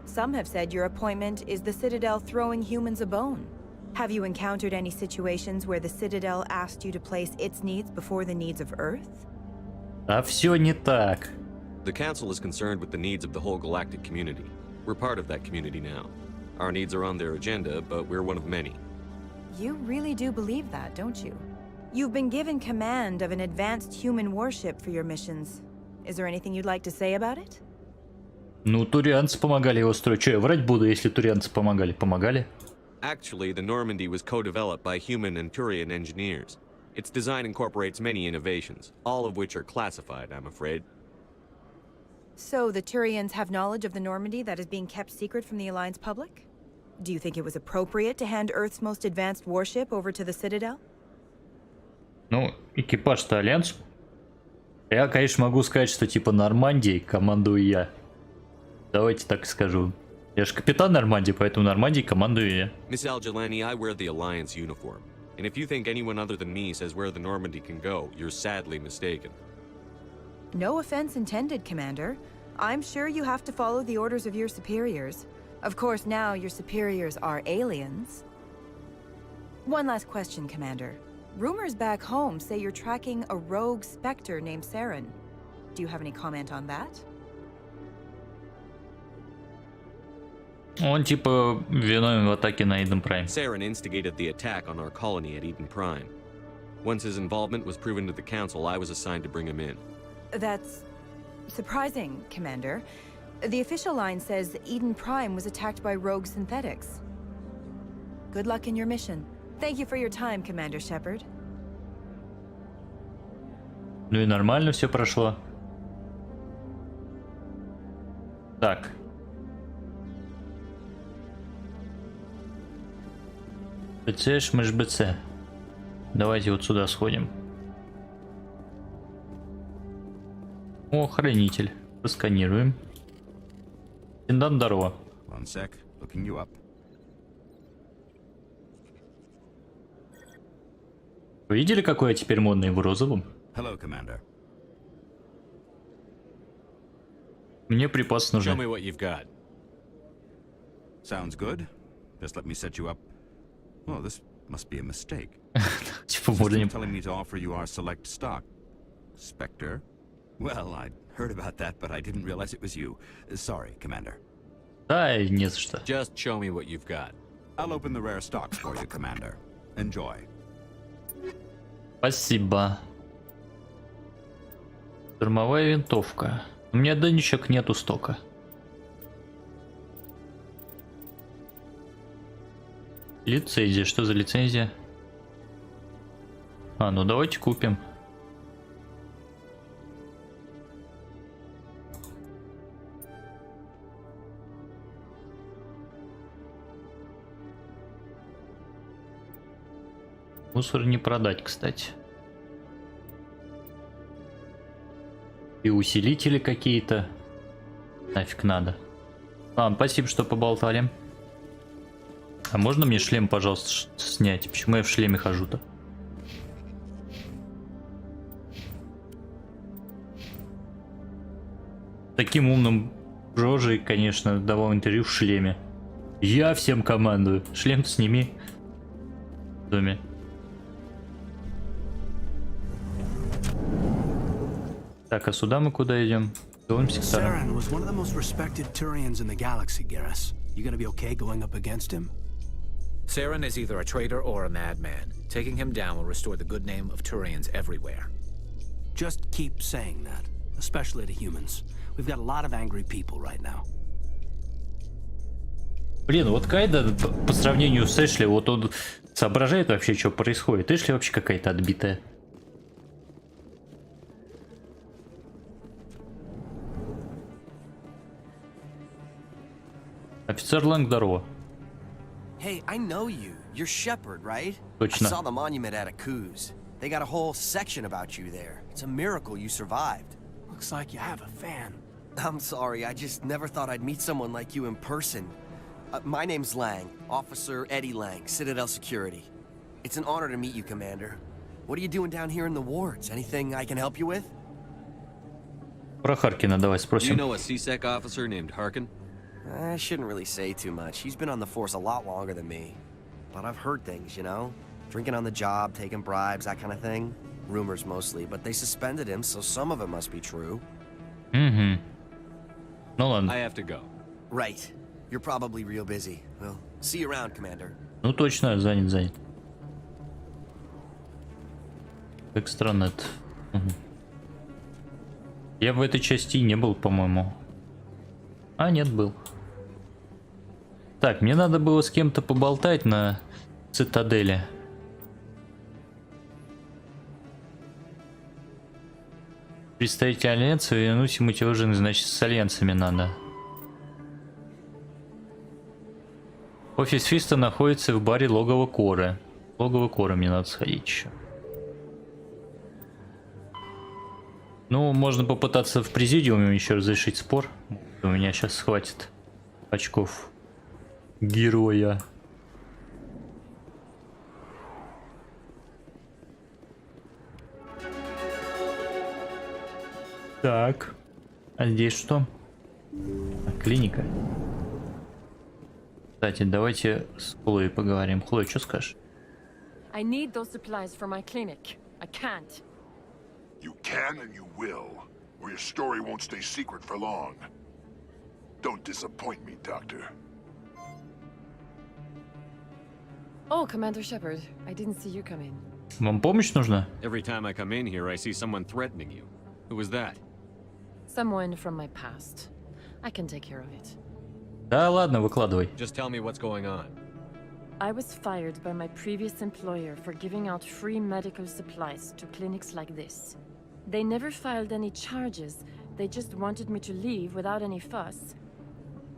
Speaker 2: Some have said your appointment is the Citadel throwing humans a bone. Have you encountered any situations where the Citadel asked you to place its needs before the needs of Earth?
Speaker 1: А все не так.
Speaker 4: The Council is concerned with the needs of the whole galactic community. We're part of that community now. Our needs are on their agenda, but we're one of many.
Speaker 2: You really do believe that, don't you? You've been given command of an advanced human warship for your missions. Is there anything you'd like to say about it?
Speaker 1: Ну, турианцы помогали его строить. Че, я врать буду, если турианцы помогали? Помогали?
Speaker 4: Actually, the Normandy was co-developed by human and Turian engineers. Its design incorporates many innovations, all of which are classified, I'm afraid.
Speaker 2: So the Turians have knowledge of the Normandy that is being kept secret from the Alliance public? Do you think it was appropriate to hand Earth's most advanced warship over to the Citadel?
Speaker 1: Ну, экипаж-то Альянс. Я, конечно, могу сказать, что типа Нормандией командую я. Давайте так скажу. Я же капитан Нормандии, поэтому Нормандией командую я.
Speaker 4: Miss Al-Jelani, I wear the Alliance uniform. And if you think anyone other than me says where the Normandy can go, you're sadly mistaken.
Speaker 2: No offense intended, Commander. I'm sure you have to follow the orders of your superiors. Of course, now your superiors are aliens. One last question, Commander. Rumors back home say you're tracking a rogue Spectre named Saren. Do you have any comment on that?
Speaker 1: Он типа виновен в атаке на Eden Prime.
Speaker 4: Saren instigated the attack on our colony at Eden Prime. Once his involvement was proven to the Council, I was assigned to bring him in.
Speaker 2: That's surprising, Commander. The official line says Eden Prime was attacked by rogue synthetics. Good luck in your mission. Thank you for your time, Commander Shepard.
Speaker 1: Ну и нормально все прошло. Так. БЦ, шмыш БЦ. Давайте вот сюда сходим. О, хранитель. Просканируем. Индан, здорово. Вы видели, какой я теперь модный в розовом?
Speaker 13: Hello, Commander.
Speaker 1: Мне припасы нужны.
Speaker 4: Show me what you've got.
Speaker 13: Sounds good. Just let me set you up. Oh, this must be a mistake.
Speaker 1: Типа, можно не...
Speaker 13: Telling me to offer you our select stock. Spectre? Well, I heard about that, but I didn't realize it was you. Sorry, Commander.
Speaker 1: Да, не за что.
Speaker 4: Just show me what you've got.
Speaker 13: I'll open the rare stocks for you, Commander. Enjoy.
Speaker 1: Спасибо. Штурмовая винтовка. У меня денежек нету стока. Лицензия. Что за лицензия? А, ну давайте купим. Мусор не продать, кстати. И усилители какие-то. Нафиг надо. Ладно, спасибо, что поболтали. А можно мне шлем, пожалуйста, снять? Почему я в шлеме хожу-то? Таким умным Рожей, конечно, давал интервью в шлеме. Я всем командую. Шлем сними. В доме. Так, а сюда мы куда идем? Дом сектора.
Speaker 14: Saren was one of the most respected Turians in the galaxy, Garrus. You gonna be okay going up against him?
Speaker 15: Saren is either a traitor or a madman. Taking him down will restore the good name of Turians everywhere.
Speaker 14: Just keep saying that, especially to humans. We've got a lot of angry people right now.
Speaker 1: Блин, вот Кайда по сравнению с Эшли, вот он соображает вообще, что происходит. Эшли вообще какая-то отбитая. Офицер Лэнг, здорово.
Speaker 16: Hey, I know you. You're Shepard, right?
Speaker 1: Точно.
Speaker 16: I saw the monument at ASUS. They got a whole section about you there. It's a miracle you survived.
Speaker 14: Looks like you have a fan.
Speaker 16: I'm sorry, I just never thought I'd meet someone like you in person. My name's Lang, Officer Eddie Lang, Citadel Security. It's an honor to meet you, Commander. What are you doing down here in the wards? Anything I can help you with?
Speaker 1: Про Харкина давай
Speaker 4: Do you
Speaker 1: спросим.
Speaker 4: know a CSEC officer named Harkin?
Speaker 16: I shouldn't really say too much. He's been on the force a lot longer than me. But I've heard things, you know? Drinking on the job, taking bribes, that kind of thing. Rumors mostly, but they suspended him, so some of it must be true.
Speaker 1: Угу. Ну ладно.
Speaker 4: I have to go.
Speaker 16: Right. You're probably real busy. Well, see you around, Commander.
Speaker 1: Ну точно, занят. Как странно это. Угу. Я в этой части не был, по-моему. А, нет, был. Так, мне надо было с кем-то поболтать на цитадели. Представитель Альянса, вернуть ему тёжины, значит, с альянсами надо. Офис Фиста находится в баре Логово Коры. Логово Коры мне надо сходить еще. Ну, можно попытаться в президиуме еще разрешить спор. У меня сейчас хватит очков героя. Так. А здесь что? Клиника. Кстати, давайте с Хлоей поговорим. Хлоя, что скажешь?
Speaker 17: I need those supplies for my clinic. I can't.
Speaker 9: You can and you will, or your story won't stay secret for long. Don't disappoint me, Doctor.
Speaker 17: Oh, Commander Shepard, I didn't see you come in.
Speaker 1: Вам помощь нужна?
Speaker 4: Every time I come in here, I see someone threatening you. Who was that?
Speaker 17: Someone from my past. I can take care of it.
Speaker 1: Да ладно, выкладывай.
Speaker 4: Just tell me what's going on.
Speaker 17: I was fired by my previous employer for giving out free medical supplies to clinics like this. They never filed any charges. They just wanted me to leave without any fuss.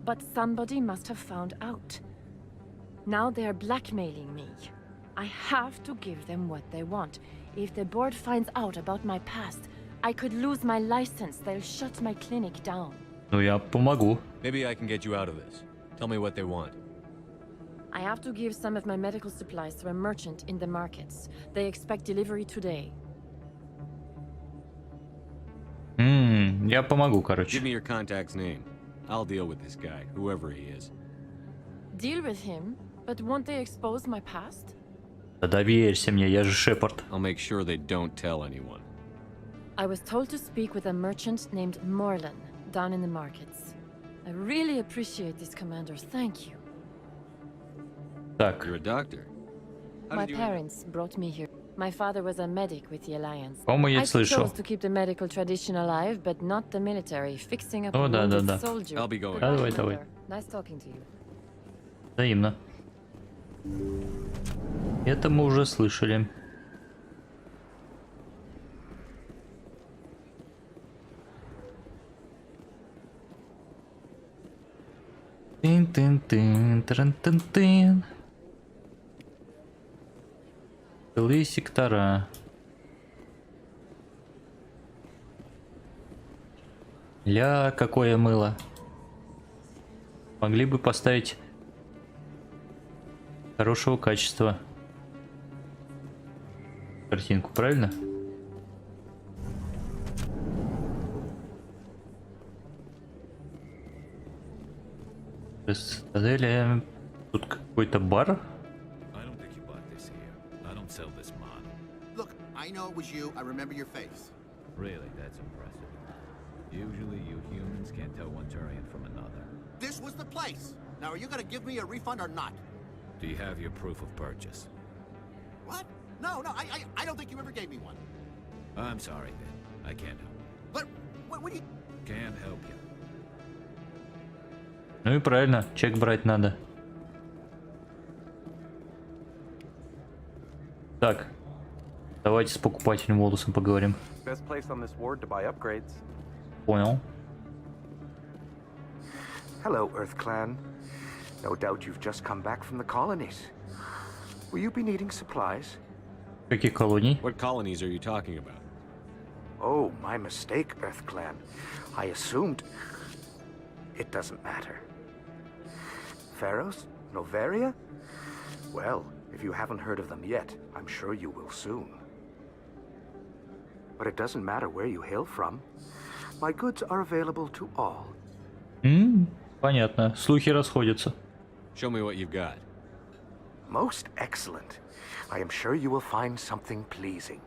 Speaker 17: But somebody must have found out. Now they are blackmailing me. I have to give them what they want. If the board finds out about my past, I could lose my license. They'll shut my clinic down.
Speaker 1: Ну я помогу.
Speaker 4: Maybe I can get you out of this. Tell me what they want.
Speaker 17: I have to give some of my medical supplies to a merchant in the markets. They expect delivery today.
Speaker 1: Я помогу, короче.
Speaker 4: Give me your contact's name. I'll deal with this guy, whoever he is.
Speaker 17: Deal with him? But won't they expose my past?
Speaker 1: Да доверься мне, я же Шепард.
Speaker 4: I'll make sure they don't tell anyone.
Speaker 17: I was told to speak with a merchant named Morlan down in the markets. I really appreciate this, Commander. Thank you.
Speaker 1: Так.
Speaker 4: You're a doctor.
Speaker 17: My parents brought me here. My father was a medic with the Alliance.
Speaker 1: По-моему, я
Speaker 17: I
Speaker 1: слышал.
Speaker 17: chose to keep the medical tradition alive, but not the military, fixing up a
Speaker 1: Да, да,
Speaker 17: wounded
Speaker 1: да.
Speaker 17: soldier.
Speaker 4: I'll be going.
Speaker 1: Да, давай, давай.
Speaker 17: Nice talking to you.
Speaker 1: Взаимно. Это мы уже слышали. Тын-тын-тын, трын-тын-тын. Целые сектора. Ля, какое мыло. Могли бы поставить хорошего качества картинку, правильно? Цитадели. Тут какой-то бар.
Speaker 18: Look, I know it was you. I remember your face.
Speaker 15: Really, that's impressive. Usually you humans can't tell one Turian from another.
Speaker 18: This was the place. Now, are you gonna give me a refund or not?
Speaker 15: Do you have your proof of purchase?
Speaker 18: What? No, I don't think you ever gave me one.
Speaker 15: I'm sorry, then. I can't help.
Speaker 18: But what do you...
Speaker 15: Can't help you.
Speaker 1: Ну и правильно, чек брать надо. Так, давайте с покупателем Волосом поговорим.
Speaker 19: Best place on this ward to buy upgrades.
Speaker 1: Понял.
Speaker 19: Hello, Earth Clan. No doubt you've just come back from the colonies. Will you be needing supplies?
Speaker 1: Каких колоний?
Speaker 4: What colonies are you talking about?
Speaker 19: Oh, my mistake, Earth Clan. I assumed... It doesn't matter. Pharos? Novaria? Well, if you haven't heard of them yet, I'm sure you will soon. But it doesn't matter where you hail from. My goods are available to all.
Speaker 1: Понятно. Слухи расходятся.
Speaker 4: Show me what you've got.
Speaker 19: Most excellent. I am sure you will find something pleasing.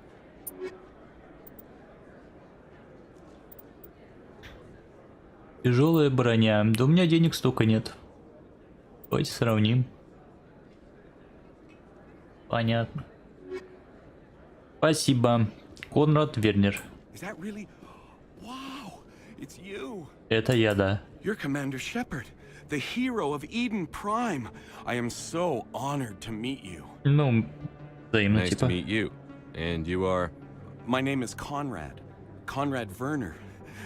Speaker 1: Тяжелая броня. Да у меня денег столько нет. Давайте сравним. Понятно. Спасибо. Конрад Вернер.
Speaker 20: Is that really? Wow, it's you.
Speaker 1: Это я, да.
Speaker 20: You're Commander Shepard, the hero of Eden Prime. I am so honored to meet you.
Speaker 1: Ну, взаимно,
Speaker 4: Nice
Speaker 1: типа.
Speaker 4: to meet you. And you are?
Speaker 20: My name is Conrad. Conrad Werner.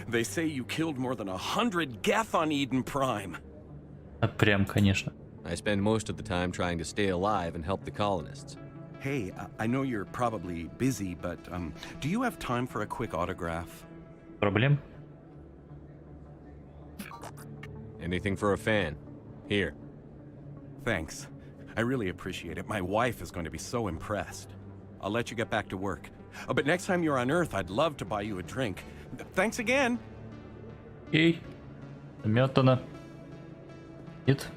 Speaker 20: They say you killed more than 100 Geth on Eden Prime.
Speaker 1: Прям, конечно.
Speaker 4: I spend most of the time trying to stay alive and help the colonists.
Speaker 20: Hey, I know you're probably busy, but do you have time for a quick autograph?
Speaker 1: Проблем?
Speaker 4: Anything for a fan. Here.
Speaker 20: Thanks. I really appreciate it. My wife is going to be so impressed. I'll let you get back to work. But next time you're on Earth, I'd love to buy you a drink. Thanks again.
Speaker 1: Окей. Заметано. Нет.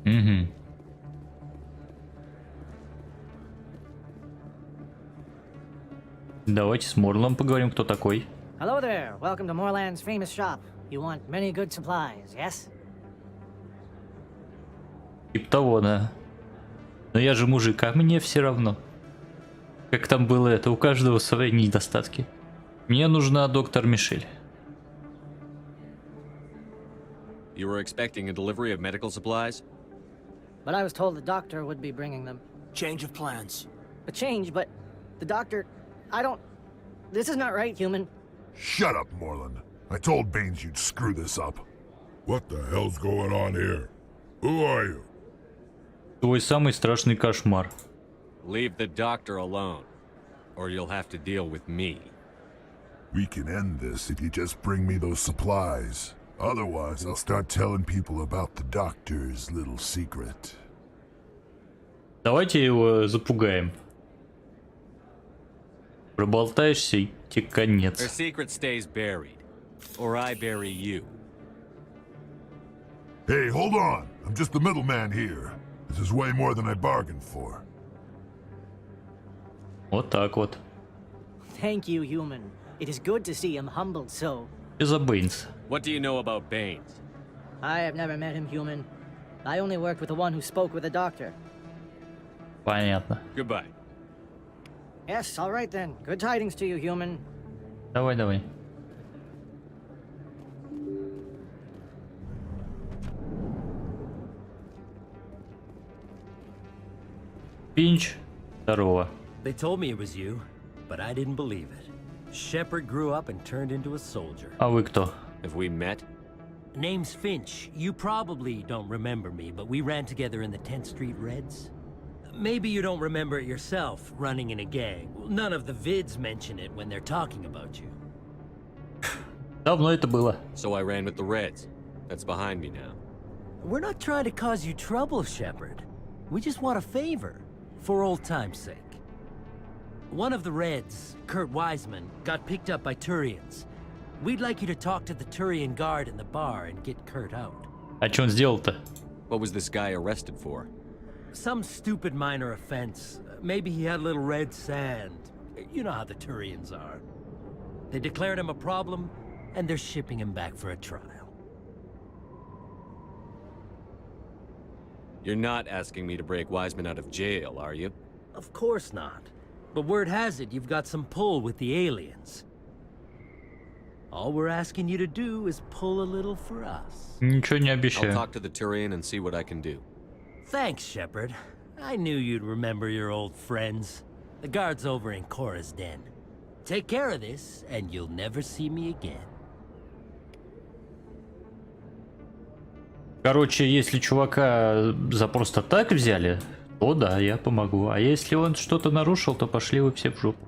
Speaker 1: Угу. Давайте с Морлом поговорим, кто такой.
Speaker 21: Hello there. Welcome to Moorland's famous shop. You want many good supplies, yes?
Speaker 1: Типа того, да. Но я же мужик, а мне все равно. Как там было это, у каждого свои недостатки. Мне нужна доктор Мишель.
Speaker 4: You were expecting a delivery of medical supplies?
Speaker 21: But I was told the doctor would be bringing them.
Speaker 14: Change of plans.
Speaker 21: A change, but the doctor... I don't... This is not right, human.
Speaker 9: Shut up, Moreland. I told Baines you'd screw this up.
Speaker 12: What the hell's going on here? Who are you?
Speaker 1: Твой самый страшный кошмар.
Speaker 4: Leave the doctor alone, or you'll have to deal with me.
Speaker 9: We can end this if you just bring me those supplies. Otherwise, I'll start telling people about the doctor's little secret.
Speaker 1: Давайте его запугаем. Проболтаешься, и тебе конец.
Speaker 4: Their secret stays buried, or I bury you.
Speaker 9: Hey, hold on. I'm just the middleman here. This is way more than I bargained for.
Speaker 1: Вот так вот.
Speaker 21: Thank you, human. It is good to see him humbled so.
Speaker 1: Из-за Бэйнса.
Speaker 4: What do you know about Baines?
Speaker 21: I have never met him, human. I only worked with the one who spoke with the doctor.
Speaker 1: Понятно.
Speaker 4: Goodbye.
Speaker 21: Yes, all right then. Good tidings to you, human.
Speaker 1: Давай, давай. Пинч. Здорово.
Speaker 3: They told me it was you, but I didn't believe it. Shepard grew up and turned into a soldier.
Speaker 1: А вы кто?
Speaker 4: Have we met?
Speaker 3: Name's Finch. You probably don't remember me, but we ran together in the 10th Street Reds. Maybe you don't remember it yourself, running in a gang. None of the vids mention it when they're talking about you.
Speaker 1: Давно это было.
Speaker 4: So I ran with the Reds. That's behind me now.
Speaker 3: We're not trying to cause you trouble, Shepard. We just want a favor, for old time's sake. One of the Reds, Kurt Wiseman, got picked up by Turians. We'd like you to talk to the Turian guard in the bar and get Kurt out.
Speaker 1: А что он сделал-то?
Speaker 4: What was this guy arrested for?
Speaker 3: Some stupid minor offense. Maybe he had a little red sand. You know how the Turians are. They declared him a problem, and they're shipping him back for a trial.
Speaker 4: You're not asking me to break Wiseman out of jail, are you?
Speaker 3: Of course not. But word has it you've got some pull with the aliens. All we're asking you to do is pull a little for us.
Speaker 1: Ничего не обещаю.
Speaker 4: I'll talk to the Turian and see what I can do.
Speaker 3: Thanks, Shepard. I knew you'd remember your old friends. The guard's over in Cora's den. Take care of this, and you'll never see me again.
Speaker 1: Короче, если чувака за просто так взяли, то да, я помогу. А если он что-то нарушил, то пошли вы все в жопу.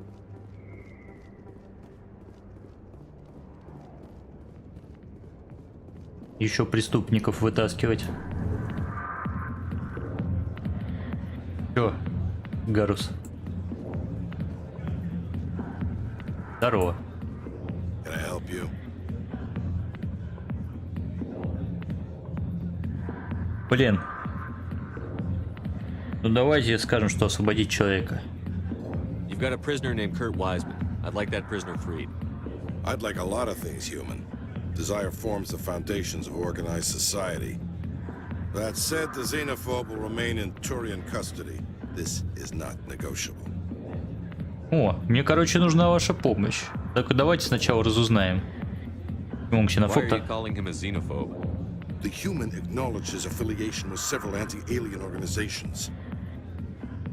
Speaker 1: Еще преступников вытаскивать. Чё, Гарус? Здорово.
Speaker 12: Can I help you?
Speaker 1: Блин. Ну давайте скажем, что освободить человека.
Speaker 4: You've got a prisoner named Kurt Wiseman. I'd like that prisoner freed.
Speaker 12: I'd like a lot of things, human. Desire forms the foundations of organized society. That said, the xenophobe will remain in Turian custody. This is not negotiable.
Speaker 1: О, мне, короче, нужна ваша помощь. Так давайте сначала разузнаем. Он ксенофоб-то.
Speaker 4: Why are you calling him a xenophobe?
Speaker 12: The human acknowledged his affiliation with several anti-alien organizations.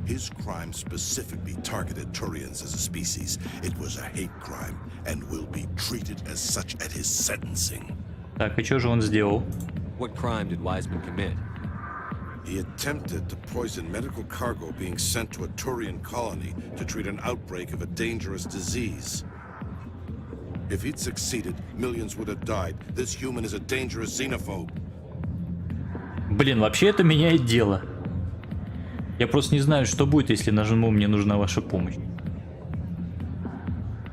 Speaker 12: His crime specifically targeted Turians as a species. It was a hate crime and will be treated as such at his sentencing.
Speaker 1: Так, и что же он сделал?
Speaker 4: What crime did Wiseman commit?
Speaker 12: He attempted to poison medical cargo being sent to a Turian colony to treat an outbreak of a dangerous disease. If he'd succeeded, millions would have died. This human is a dangerous xenophobe.
Speaker 1: Блин, вообще это меняет дело. Я просто не знаю, что будет, если нажму «Мне нужна ваша помощь».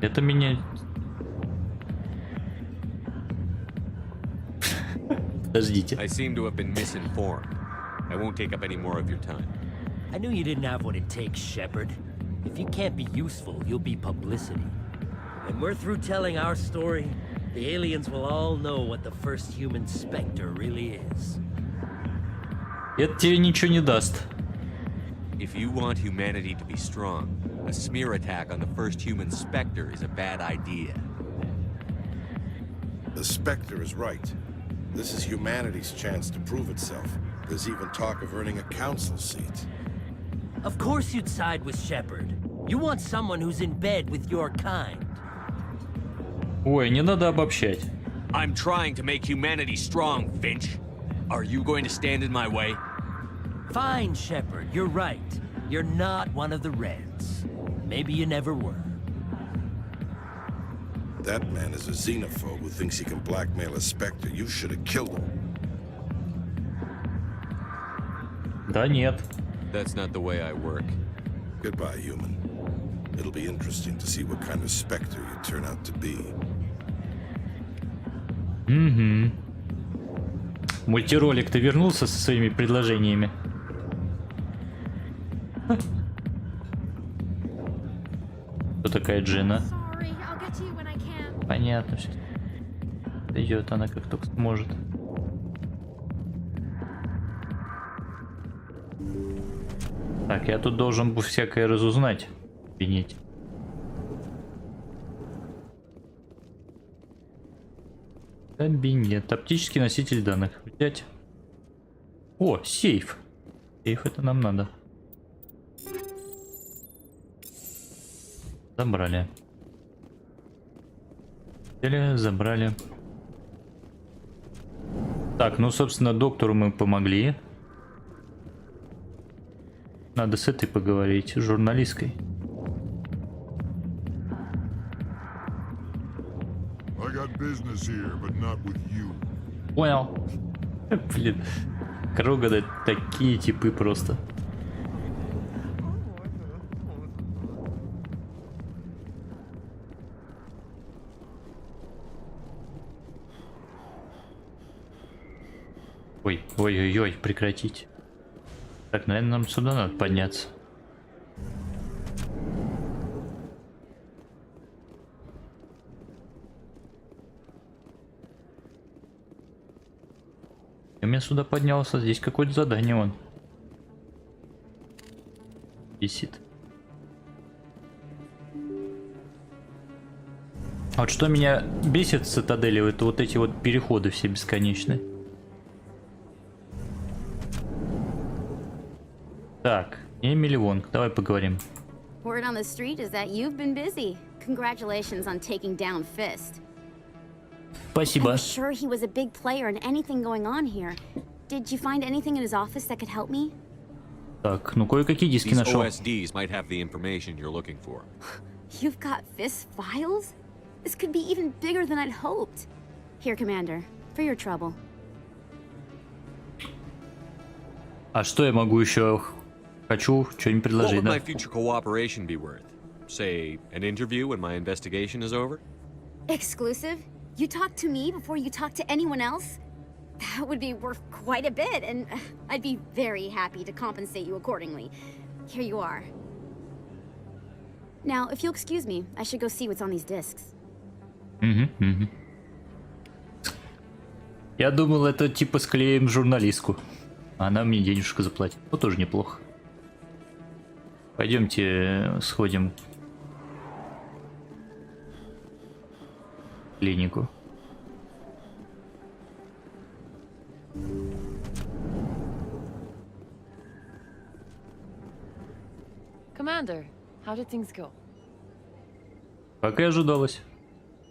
Speaker 1: Это меняет... Подождите.
Speaker 4: I seem to have been misinformed. I won't take up any more of your time.
Speaker 3: I knew you didn't have what it takes, Shepard. If you can't be useful, you'll be publicity. When we're through telling our story, the aliens will all know what the first human specter really is.
Speaker 1: Это тебе ничего не даст.
Speaker 4: If you want humanity to be strong, a smear attack on the first human specter is a bad idea.
Speaker 12: The Spectre is right. This is humanity's chance to prove itself. There's even talk of earning a council seat.
Speaker 3: Of course you'd side with Shepard. You want someone who's in bed with your kind.
Speaker 1: Ой, не надо обобщать.
Speaker 7: I'm trying to make humanity strong, Finch. Are you going to stand in my way?
Speaker 3: Fine, Shepard, you're right. You're not one of the Reds. Maybe you never were.
Speaker 12: That man is a xenophobe who thinks he can blackmail a Spectre. You should have killed him.
Speaker 1: Да нет.
Speaker 4: That's not the way I work.
Speaker 12: Goodbye, human. It'll be interesting to see what kind of Spectre you turn out to be.
Speaker 1: Угу. Мультиролик, ты вернулся со своими предложениями? Кто такая Джина? Понятно все. Идет она как только сможет. Так, я тут должен бы всякое разузнать. Кабинете. Кабинет. Оптический носитель данных. Взять. О, сейф. Сейф это нам надо. Забрали. Забрали. Так, ну, собственно, доктору мы помогли. Надо с этой поговорить, журналисткой. Понял. Блин. Кроганы такие типы просто. Ой, ой-ой-ой, прекратить. Так, наверное, нам сюда надо подняться. Я меня сюда поднялся, здесь какое-то задание вон висит. Вот что меня бесит в Цитадели, это вот эти вот переходы все бесконечные. Так, Эмили Вонг, давай поговорим.
Speaker 22: Word on the street is that you've been busy. Congratulations on taking down Fist.
Speaker 1: Спасибо.
Speaker 22: I'm sure he was a big player in anything going on here. Did you find anything in his office that could help me?
Speaker 1: Так, ну кое-какие диски нашел.
Speaker 4: OSDs might have the information you're looking for.
Speaker 22: You've got Fist files? This could be even bigger than I'd hoped. Here, Commander, for your trouble.
Speaker 1: А что я могу еще? Хочу что-нибудь предложить,
Speaker 4: да?
Speaker 1: What
Speaker 4: would my future cooperation be worth? Say, an interview when my investigation is over?
Speaker 22: Exclusive? You talk to me before you talk to anyone else? That would be worth quite a bit, and I'd be very happy to compensate you accordingly. Here you are. Now, if you'll excuse me, I should go see what's on these discs.
Speaker 1: Я думал, это типа склеим журналистку. Она мне денежку заплатит. Ну, тоже неплохо. Пойдемте сходим в клинику.
Speaker 17: Commander, how did things go?
Speaker 1: Как и ожидалось.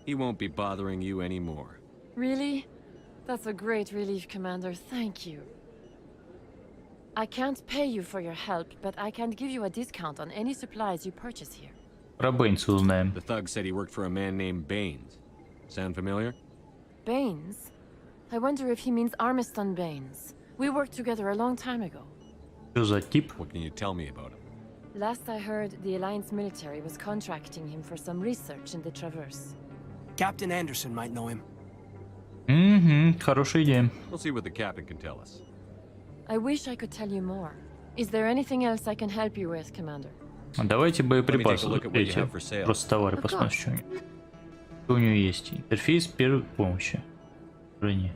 Speaker 4: He won't be bothering you anymore.
Speaker 17: Really? That's a great relief, Commander. Thank you. I can't pay you for your help, but I can give you a discount on any supplies you purchase here.
Speaker 1: Про Бэйнса узнаем.
Speaker 4: The thug said he worked for a man named Baines. Sound familiar?
Speaker 17: Baines? I wonder if he means Armiston Baines. We worked together a long time ago.
Speaker 1: Что за тип?
Speaker 4: What can you tell me about him?
Speaker 17: Last I heard, the Alliance military was contracting him for some research in the Traverse.
Speaker 14: Captain Anderson might know him.
Speaker 1: Хорошая идея.
Speaker 4: We'll see what the captain can tell us.
Speaker 17: I wish I could tell you more. Is there anything else I can help you with, Commander?
Speaker 1: Давайте боеприпасы. Эти просто товары посмотрим, что у него. Что у него есть? Интерфейс первой помощи. Управление.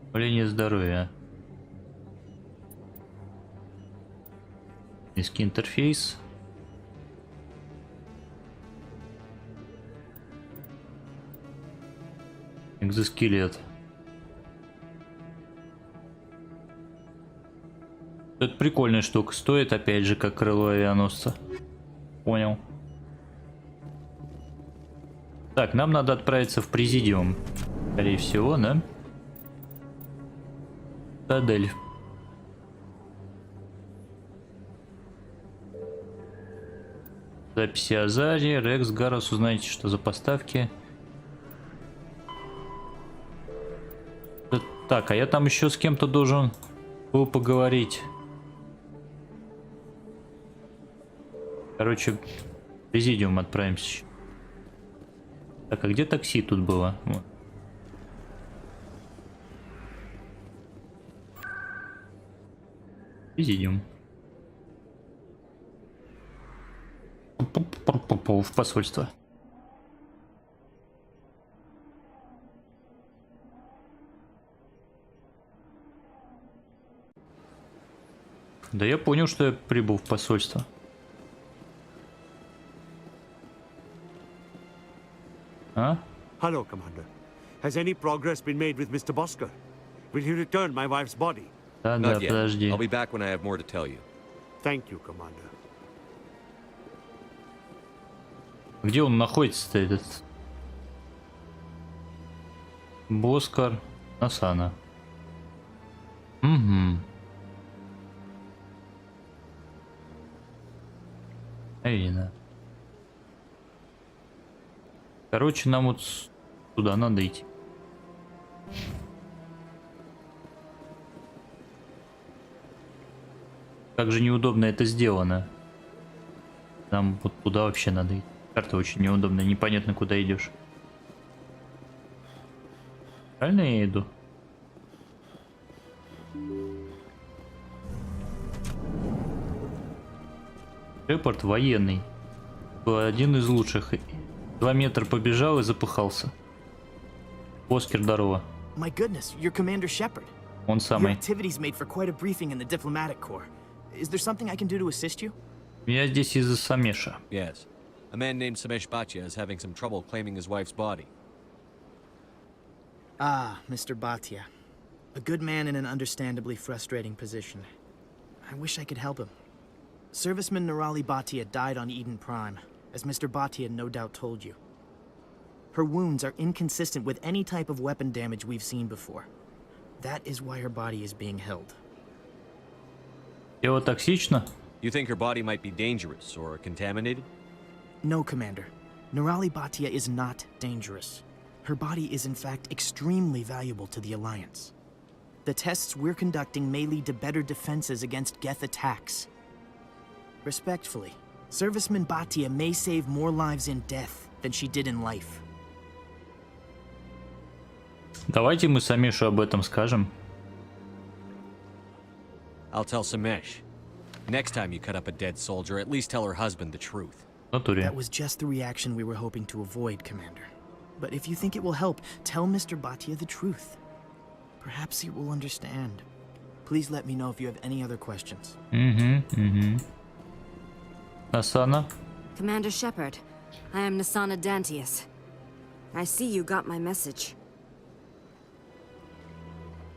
Speaker 1: Управление здоровья. Низкий интерфейс. Экзоскелет. Это прикольная штука. Стоит опять же как крыло авианосца. Понял. Так, нам надо отправиться в Президиум. Скорее всего, да? Тадель. Записи Азари, Рекс, Гарус, узнаете, что за поставки. Так, а я там еще с кем-то должен был поговорить. Короче, в Президиум отправимся. Так, а где такси тут было? Вот. Президиум. В посольство. Да я понял, что я прибыл в посольство. А?
Speaker 5: Hello, Commander. Has any progress been made with Mr. Bosker? Will he return my wife's body?
Speaker 1: Да,
Speaker 4: Not yet.
Speaker 1: подожди.
Speaker 4: I'll be back when I have more to tell you.
Speaker 5: Thank you, Commander.
Speaker 1: Где он находится-то, этот? Боскар Асана. Угу. Видно. Короче, нам вот туда надо идти. Как же неудобно это сделано. Нам вот туда вообще надо идти. Карта очень неудобная, непонятно куда идешь. Правильно я иду? Шепард военный. Был один из лучших. 2 метра побежал и запыхался. Оскар, здорово.
Speaker 6: My goodness, you're Commander Shepard.
Speaker 1: Он
Speaker 6: Your
Speaker 1: самый.
Speaker 6: activities made for quite a briefing in the diplomatic corps. Is there something I can do to assist you?
Speaker 1: Я здесь из-за Самеша.
Speaker 4: Yes. A man named Samesh Bhatia is having some trouble claiming his wife's body.
Speaker 6: Ah, Mr. Bhatia. A good man in an understandably frustrating position. I wish I could help him. Serviceman Nirali Bhatia died on Eden Prime, as Mr. Bhatia no doubt told you. Her wounds are inconsistent with any type of weapon damage we've seen before. That is why her body is being held.
Speaker 1: Тело токсично?
Speaker 4: You think her body might be dangerous or contaminated?
Speaker 6: No, Commander. Nirali Bhatia is not dangerous. Her body is in fact extremely valuable to the Alliance. The tests we're conducting may lead to better defenses against Geth attacks. Respectfully, Serviceman Bhatia may save more lives in death than she did in life.
Speaker 1: Давайте мы Самешу об этом скажем.
Speaker 4: I'll tell Samesh. Next time you cut up a dead soldier, at least tell her husband the truth.
Speaker 6: That was just the reaction we were hoping to avoid, Commander. But if you think it will help, tell Mr. Bhatia the truth. Perhaps he will understand. Please let me know if you have any other questions.
Speaker 1: Asana?
Speaker 23: Commander Shepard, I am Nasana Dantius. I see you got my message.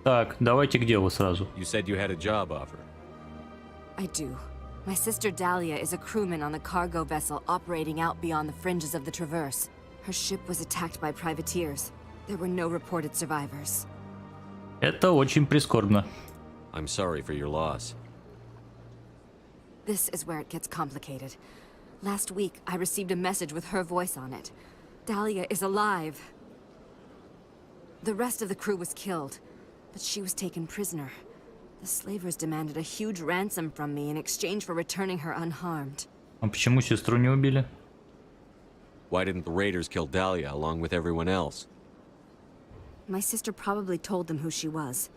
Speaker 1: Так, давайте к делу сразу.
Speaker 4: You said you had a job offer.
Speaker 23: I do. My sister Dahlia is a crewman on a cargo vessel operating out beyond the fringes of the Traverse. Her ship was attacked by privateers. There were no reported survivors.
Speaker 1: Это очень прискорбно.
Speaker 4: I'm sorry for your loss.
Speaker 23: This is where it gets complicated. Last week, I received a message with her voice on it. Dahlia is alive. The rest of the crew was killed, but she was taken prisoner. The slavers demanded a huge ransom from me in exchange for returning her unharmed.
Speaker 1: А почему сестру не убили?
Speaker 4: Why didn't the raiders kill Dahlia along with everyone else?
Speaker 23: My sister probably told them who she was.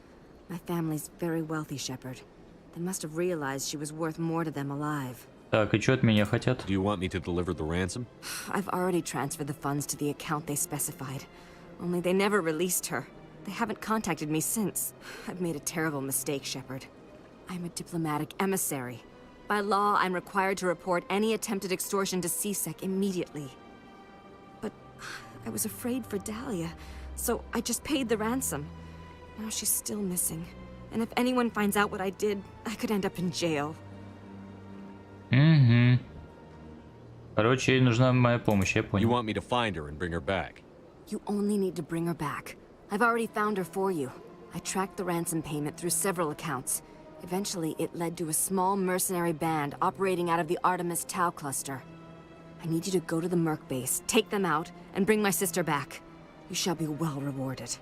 Speaker 23: My family's very wealthy, Shepard. They must have realized she was worth more to them alive.
Speaker 1: Так, и что от меня хотят?
Speaker 4: Do you want me to deliver the ransom?
Speaker 23: I've already transferred the funds to the account they specified. Only they never released her. They haven't contacted me since. I've made a terrible mistake, Shepard. I'm a diplomatic emissary. By law, I'm required to report any attempted extortion to CSEC immediately. But I was afraid for Dahlia. so I just paid the ransom. Now she's still missing. And if anyone finds out what I did, I could end up in jail.
Speaker 1: Угу. Короче, ей нужна моя помощь, я понял.
Speaker 4: You want me to find her and bring her back?
Speaker 23: You only need to bring her back. I've already found her for you. I tracked the ransom payment through several accounts. Eventually, it led to a small mercenary band operating out of the Artemis Tau cluster. I need you to go to the Merc base, take them out, and bring my sister back. You shall be well rewarded.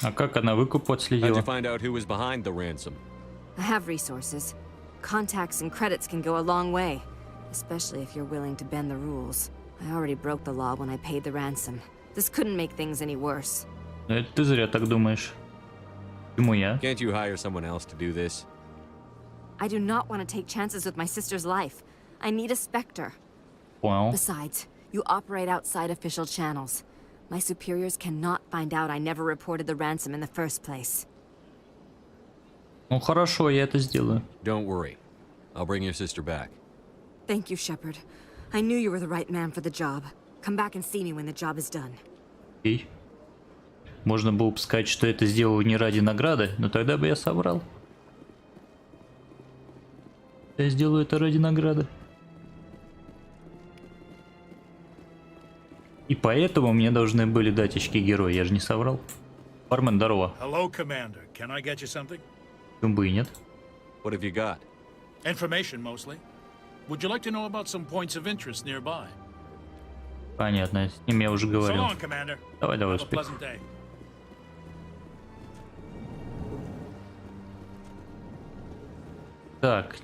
Speaker 1: А как она выкуп отследила?
Speaker 4: How'd you find out who was behind the ransom?
Speaker 23: I have resources. Contacts and credits can go a long way, especially if you're willing to bend the rules. I already broke the law when I paid the ransom. This couldn't make things any worse.
Speaker 1: Это ты зря так думаешь. Почему я?
Speaker 4: Can't you hire someone else to do this?
Speaker 23: I do not want to take chances with my sister's life. I need a Spectre.
Speaker 1: Понял.
Speaker 23: Besides, you operate outside official channels. My superiors cannot find out I never reported the ransom in the first place.
Speaker 1: Ну хорошо, я это сделаю.
Speaker 4: Don't worry. I'll bring your sister back.
Speaker 23: Thank you, Shepard. I knew you were the right man for the job. Come back and see me when the job is done.
Speaker 1: Окей. Можно было бы сказать, что это сделал не ради награды, но тогда бы я соврал. Я сделаю это ради награды. И поэтому мне должны были дать очки героя, я же не соврал. Бармен, здорово.
Speaker 8: Hello, Commander. Can I get you something?
Speaker 1: Почему бы и нет?
Speaker 4: What have you got?
Speaker 8: Information, mostly. Would you like to know about some points of interest nearby?
Speaker 1: Понятно, с ним я уже
Speaker 8: So
Speaker 1: говорил.
Speaker 8: long, Commander.
Speaker 1: Давай,
Speaker 8: Have a
Speaker 1: успех.
Speaker 8: pleasant day.
Speaker 1: Так,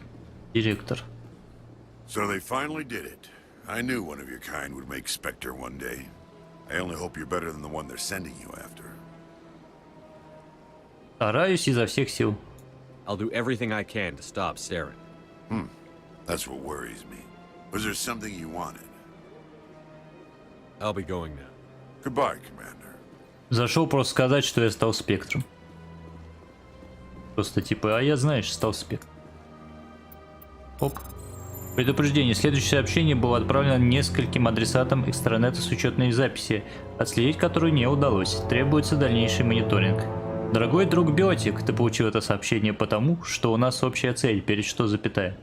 Speaker 1: директор.
Speaker 9: So they finally did it. I knew one of your kind would make Spectre one day. I only hope you're better than the one they're sending you after.
Speaker 1: Стараюсь изо всех сил.
Speaker 4: I'll do everything I can to stop Saren.
Speaker 9: That's what worries me. Was there something you wanted?
Speaker 4: I'll be going now.
Speaker 9: Goodbye, Commander.
Speaker 1: Зашел просто сказать, что я стал спектром. Просто типа, а я, знаешь, стал спектром. Оп. Предупреждение. Следующее сообщение было отправлено нескольким адресатам экстранета с учетной записи, отследить которую не удалось. Требуется дальнейший мониторинг. Дорогой друг Биотик, ты получил это сообщение потому, что у нас общая цель, перед что запятая.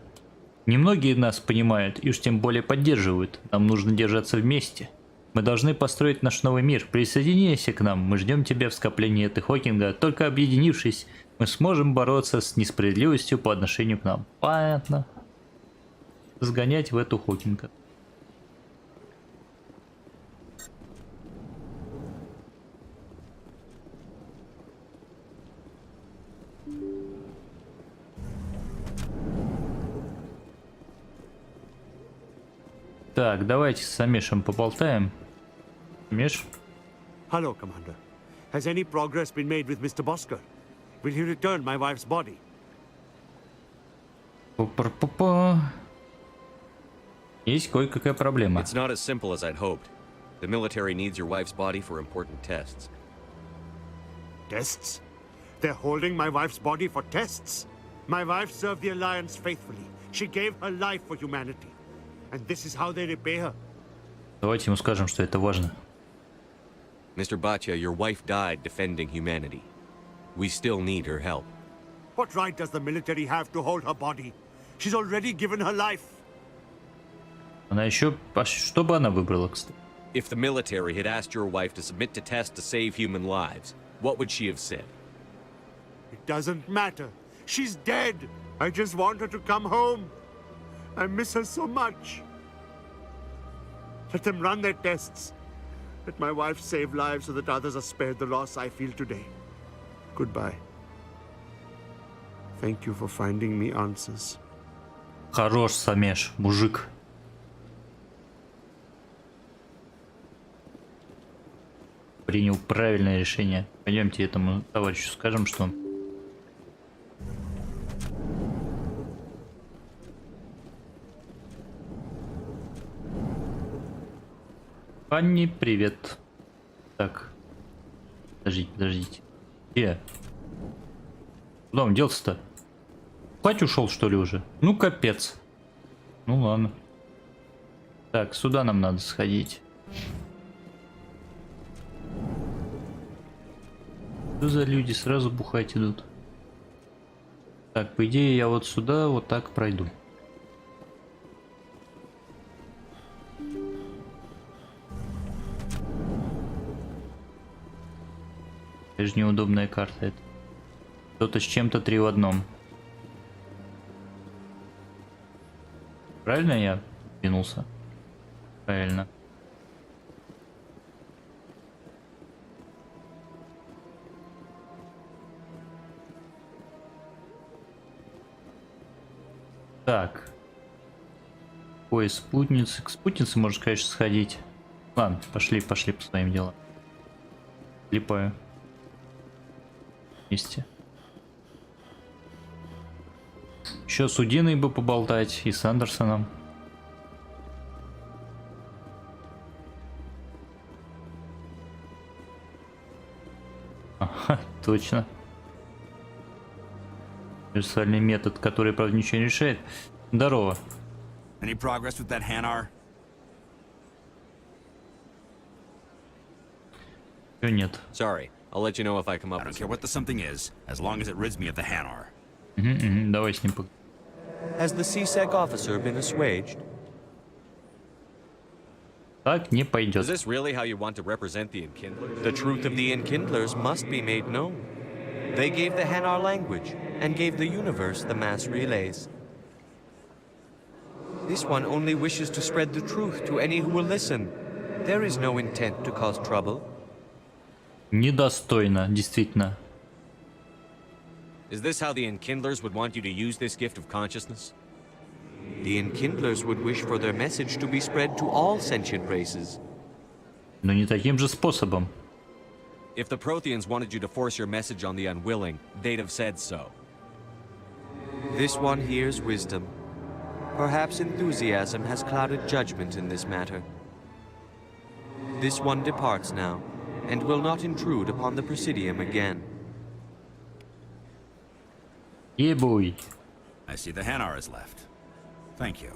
Speaker 1: Немногие нас понимают и уж тем более поддерживают. Нам нужно держаться вместе. Мы должны построить наш новый мир. Присоединяйся к нам. Мы ждем тебя в скоплении этой Хокинга. Только объединившись, мы сможем бороться с несправедливостью по отношению к нам. Понятно. Сгонять в эту Хокинга. Так, давайте с Амешем поболтаем. Амеш?
Speaker 5: Hello, Commander. Has any progress been made with Mr. Bosker? Will he return my wife's body?
Speaker 1: Па-па-па-па. Есть кое-какая проблема.
Speaker 4: It's not as simple as I'd hoped. The military needs your wife's body for important tests.
Speaker 5: Tests? They're holding my wife's body for tests? My wife served the Alliance faithfully. She gave her life for humanity. And this is how they repay her.
Speaker 1: Давайте ему скажем, что это важно.
Speaker 4: Mr. Bhatia, your wife died defending humanity. We still need her help.
Speaker 5: What right does the military have to hold her body? She's already given her life.
Speaker 1: Она еще... А что бы она выбрала, кстати?
Speaker 4: If the military had asked your wife to submit to tests to save human lives, what would she have said?
Speaker 5: It doesn't matter. She's dead. I just want her to come home. I miss her so much. Let them run their tests. Let my wife save lives so that others are spared the loss I feel today. Goodbye. Thank you for finding me answers.
Speaker 1: Хорош, Самеш, мужик. Принял правильное решение. Пойдемте этому товарищу скажем, что... Панни, привет. Так. Подождите. Где? Куда он делся-то? Спать ушел, что ли, уже? Ну, капец. Ну, ладно. Так, сюда нам надо сходить. Что за люди сразу бухать идут? Так, по идее я вот сюда вот так пройду. Это же неудобная карта. Это что-то с чем-то 3 в одном. Правильно я двинулся? Правильно. Так. Ой, спутницы. К спутнице можно, конечно, сходить. Ладно, пошли по своим делам. Слепаю. Вместе. Еще с Удиной бы поболтать и с Андерсоном. Ага, точно. Универсальный метод, который, правда, ничего не решает. Здорово.
Speaker 13: Any progress with that Hanar?
Speaker 1: Чё нет?
Speaker 4: Sorry, I'll let you know if I come up.
Speaker 13: I don't care what the something is, as long as it rids me of the Hanar.
Speaker 1: Давай с ним поговорим.
Speaker 2: Has the CSEC officer been assuaged?
Speaker 1: Так не пойдет.
Speaker 4: Is this really how you want to represent the Enkindlers?
Speaker 2: The truth of the Enkindlers must be made known. They gave the Hanar language and gave the universe the mass relays. This one only wishes to spread the truth to any who will listen. There is no intent to cause trouble.
Speaker 1: Недостойно, действительно.
Speaker 4: Is this how the Enkindlers would want you to use this gift of consciousness?
Speaker 2: The Enkindlers would wish for their message to be spread to all sentient races.
Speaker 1: Но не таким же способом.
Speaker 4: If the Protheans wanted you to force your message on the unwilling, they'd have said so.
Speaker 2: This one hears wisdom. Perhaps enthusiasm has clouded judgment in this matter. This one departs now, and will not intrude upon the Presidium again.
Speaker 1: Yeah, boy.
Speaker 13: I see the Hanar is left. Thank you.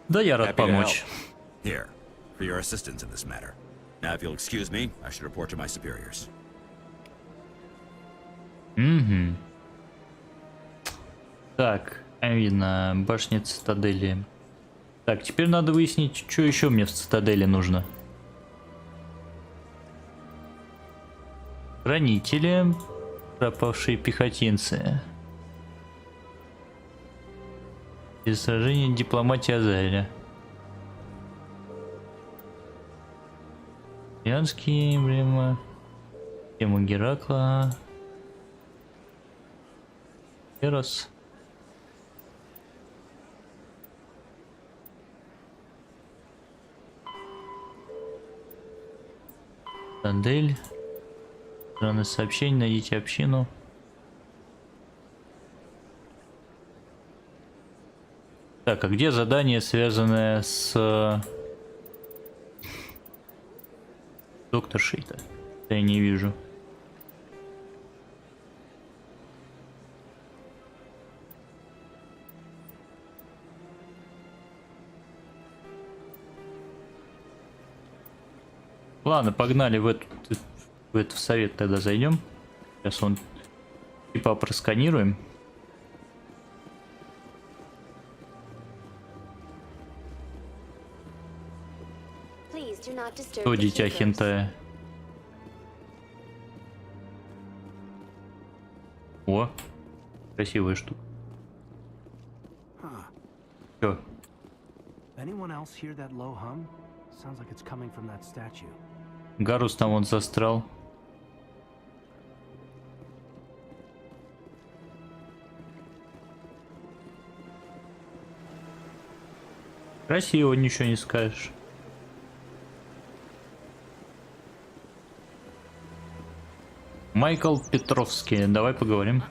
Speaker 1: Да, я рад помочь.
Speaker 13: Here, for your assistance in this matter. Now, if you'll excuse me, I should report to my superiors.
Speaker 1: Так, видно, башня цитадели. Так, теперь надо выяснить, что еще мне в цитадели нужно. Хранители, пропавшие пехотинцы. Из сражения дипломатия Азария. Янские эмблемы. Тема Геракла. Эрос. Тандель. Странное сообщение. Найдите общину. Так, а где задание, связанное с докторшей-то? Я не вижу. Ладно, погнали в этот совет тогда зайдем. Сейчас он типа просканируем. Что, дитя хентая? О, красивая штука. Чё? Гарус там он застрял. Красиво, ничего не скажешь. Майкл Петровский, давай поговорим.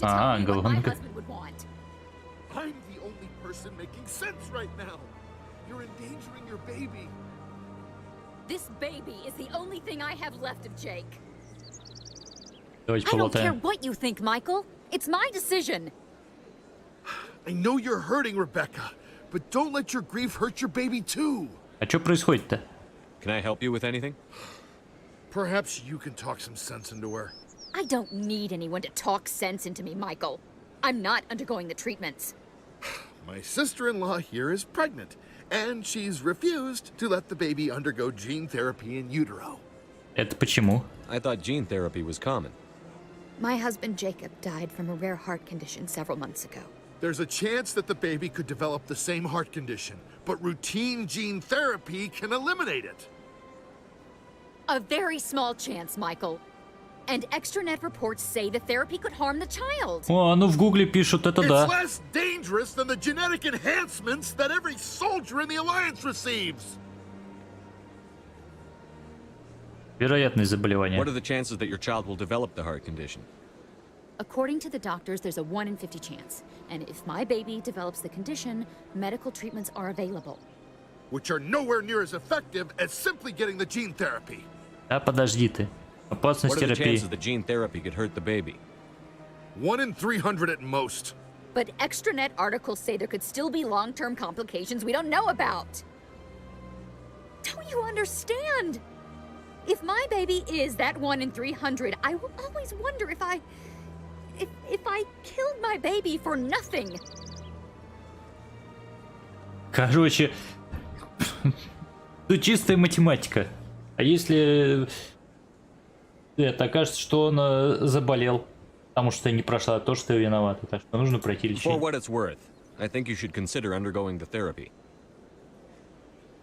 Speaker 1: А, головонка.
Speaker 10: I'm the only person making sense right now. You're endangering your baby.
Speaker 11: This baby is the only thing I have left of Jake.
Speaker 10: I
Speaker 11: don't care what you think, Michael. It's my decision.
Speaker 10: I know you're hurting, Rebecca, but don't let your grief hurt your baby too.
Speaker 1: А что происходит-то?
Speaker 4: Can I help you with anything?
Speaker 10: Perhaps you can talk some sense into her.
Speaker 11: I don't need anyone to talk sense into me, Michael. I'm not undergoing the treatments.
Speaker 10: My sister-in-law here is pregnant, and she's refused to let the baby undergo gene therapy in utero.
Speaker 1: Это почему?
Speaker 4: I thought gene therapy was common.
Speaker 11: My husband Jacob died from a rare heart condition several months ago.
Speaker 10: There's a chance that the baby could develop the same heart condition, but routine gene therapy can eliminate it.
Speaker 11: A very small chance, Michael. And extranet reports say the therapy could harm the child.
Speaker 1: О, ну в гугле пишут, это да.
Speaker 10: It's less dangerous than the genetic enhancements that every soldier in the Alliance receives.
Speaker 1: Вероятность заболевания.
Speaker 4: What are the chances that your child will develop the heart condition?
Speaker 11: According to the doctors, there's a 1 in 50 chance. And if my baby develops the condition, medical treatments are available.
Speaker 10: Which are nowhere near as effective as simply getting the gene therapy.
Speaker 1: А подожди ты. Опасность
Speaker 4: What are the
Speaker 1: терапии.
Speaker 4: chances that gene therapy could hurt the baby?
Speaker 10: 1 in 300 at most.
Speaker 11: But extranet articles say there could still be long-term complications we don't know about. Don't you understand? If my baby is that 1 in 300, I will always wonder if I killed my baby for nothing.
Speaker 1: Короче, тут чистая математика. А если это окажется, что он заболел, потому что не прошла то, что виновата, так что нужно пройти
Speaker 4: For
Speaker 1: лечение.
Speaker 4: what it's worth, I think you should consider undergoing the therapy.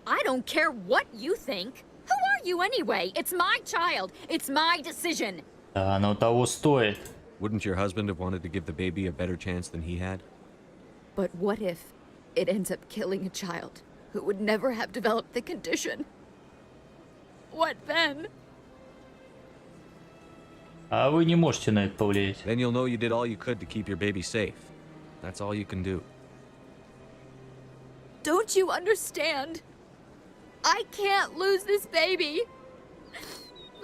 Speaker 11: I don't care what you think. Who are you anyway? It's my child. It's my decision.
Speaker 1: Да, оно того стоит.
Speaker 4: Wouldn't your husband have wanted to give the baby a better chance than he had?
Speaker 11: But what if it ends up killing a child who would never have developed the condition? What then?
Speaker 1: А вы не можете на это повлиять.
Speaker 4: Then you'll know you did all you could to keep your baby safe. That's all you can do.
Speaker 11: Don't you understand? I can't lose this baby.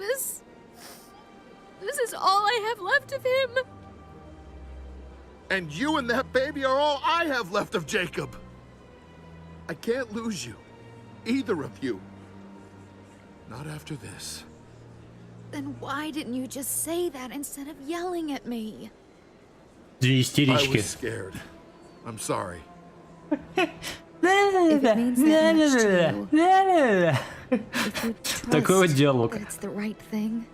Speaker 11: This is all I have left of him.
Speaker 10: And you and that baby are all I have left of Jacob. I can't lose you. Either of you. Not after this.
Speaker 11: Then why didn't you just say that instead of yelling at me?
Speaker 1: Две
Speaker 10: I
Speaker 1: истерички.
Speaker 10: was scared. I'm sorry.
Speaker 11: If it means that much to you, if you
Speaker 1: Такой вот
Speaker 11: trust
Speaker 1: диалог.
Speaker 11: that it's the right thing.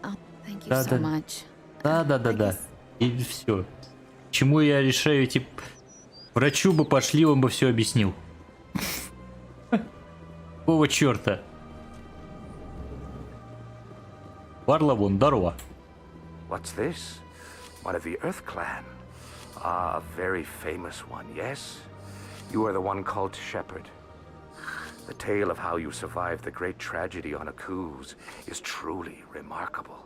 Speaker 11: Oh, thank you
Speaker 1: Да,
Speaker 11: so
Speaker 1: да.
Speaker 11: much.
Speaker 1: Да. И все. Чему я решаю идти? Врачу бы пошли, он бы все объяснил. Какого черта? Варла вон, здорово.
Speaker 19: What's this? One of the Earth Clan. Ah, a very famous one, yes? You are the one called Shepherd. The tale of how you survived the great tragedy on Akuz is truly remarkable.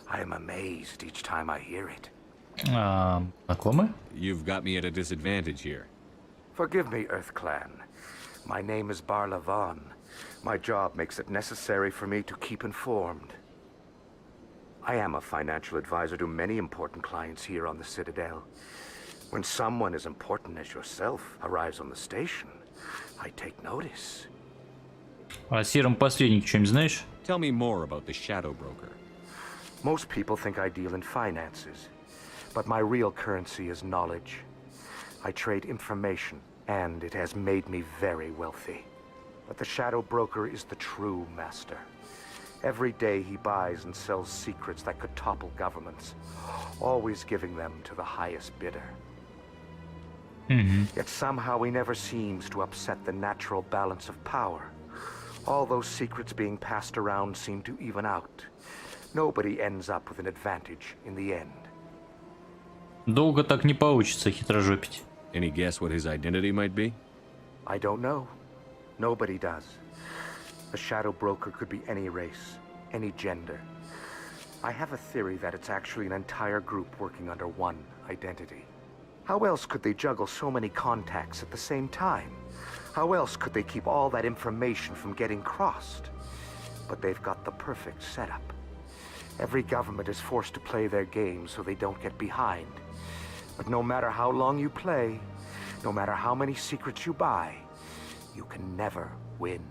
Speaker 19: I am amazed each time I hear it.
Speaker 1: Знакомы?
Speaker 4: You've got me at a disadvantage here.
Speaker 19: Forgive me, Earth Clan. My name is Barla Vaughn. My job makes it necessary for me to keep informed. I am a financial advisor to many important clients here on the Citadel. When someone as important as yourself arrives on the station, I take notice.
Speaker 1: О сером посреднике что-нибудь знаешь?
Speaker 4: Tell me more about the shadow broker.
Speaker 19: Most people think I deal in finances, but my real currency is knowledge. I trade information, and it has made me very wealthy. But the shadow broker is the true master. Every day he buys and sells secrets that could topple governments, always giving them to the highest bidder. Yet somehow he never seems to upset the natural balance of power. All those secrets being passed around seem to even out. Nobody ends up with an advantage in the end.
Speaker 1: Долго так не получится хитрожопить.
Speaker 4: Any guess what his identity might be?
Speaker 19: I don't know. Nobody does. A shadow broker could be any race, any gender. I have a theory that it's actually an entire group working under one identity. How else could they juggle so many contacts at the same time? How else could they keep all that information from getting crossed? But they've got the perfect setup. Every government is forced to play their game so they don't get behind. But no matter how long you play, no matter how many secrets you buy, you can never win.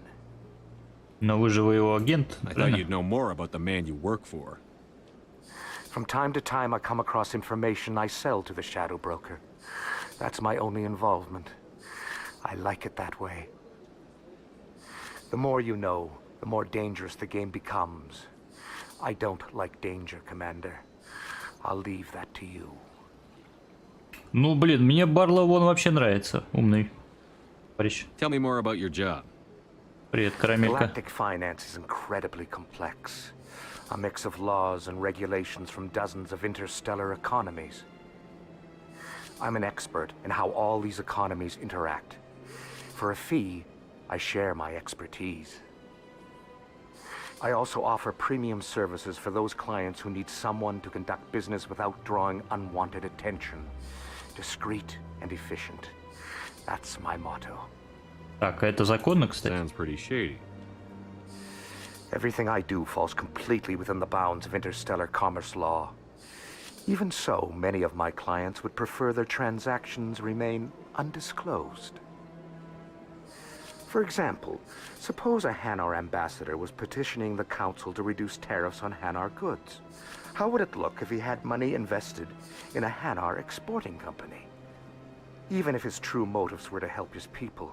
Speaker 1: Но вы же его агент,
Speaker 4: I thought
Speaker 1: правильно?
Speaker 4: you'd know more about the man you work for.
Speaker 19: From time to time, I come across information I sell to the shadow broker. That's my only involvement. I like it that way. The more you know, the more dangerous the game becomes. I don't like danger, Commander. I'll leave that to you.
Speaker 1: Ну, блин, мне Барлоу вон вообще нравится. Умный парень.
Speaker 4: Tell me more about your job.
Speaker 1: Привет, карамелька.
Speaker 19: Galactic finance is incredibly complex. A mix of laws and regulations from dozens of interstellar economies. I'm an expert in how all these economies interact. For a fee, I share my expertise. I also offer premium services for those clients who need someone to conduct business without drawing unwanted attention. Discreet and efficient. That's my motto.
Speaker 1: Так, это законно, кстати?
Speaker 4: Sounds pretty shady.
Speaker 19: Everything I do falls completely within the bounds of interstellar commerce law. Even so, many of my clients would prefer their transactions remain undisclosed. For example, suppose a Hanar ambassador was petitioning the council to reduce tariffs on Hanar goods. How would it look if he had money invested in a Hanar exporting company? Even if his true motives were to help his people,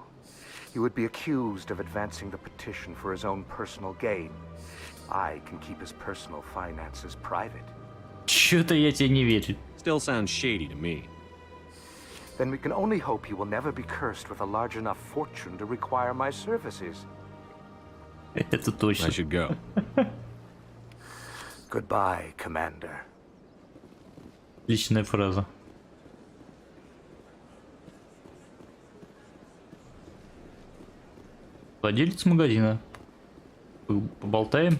Speaker 19: he would be accused of advancing the petition for his own personal gain. I can keep his personal finances private.
Speaker 1: Чё-то я тебе не верю.
Speaker 4: Still sounds shady to me.
Speaker 19: Then we can only hope he will never be cursed with a large enough fortune to require my services.
Speaker 1: Это точно.
Speaker 4: I should go.
Speaker 19: Goodbye, Commander.
Speaker 1: Личная фраза. Владелец магазина. Поболтаем?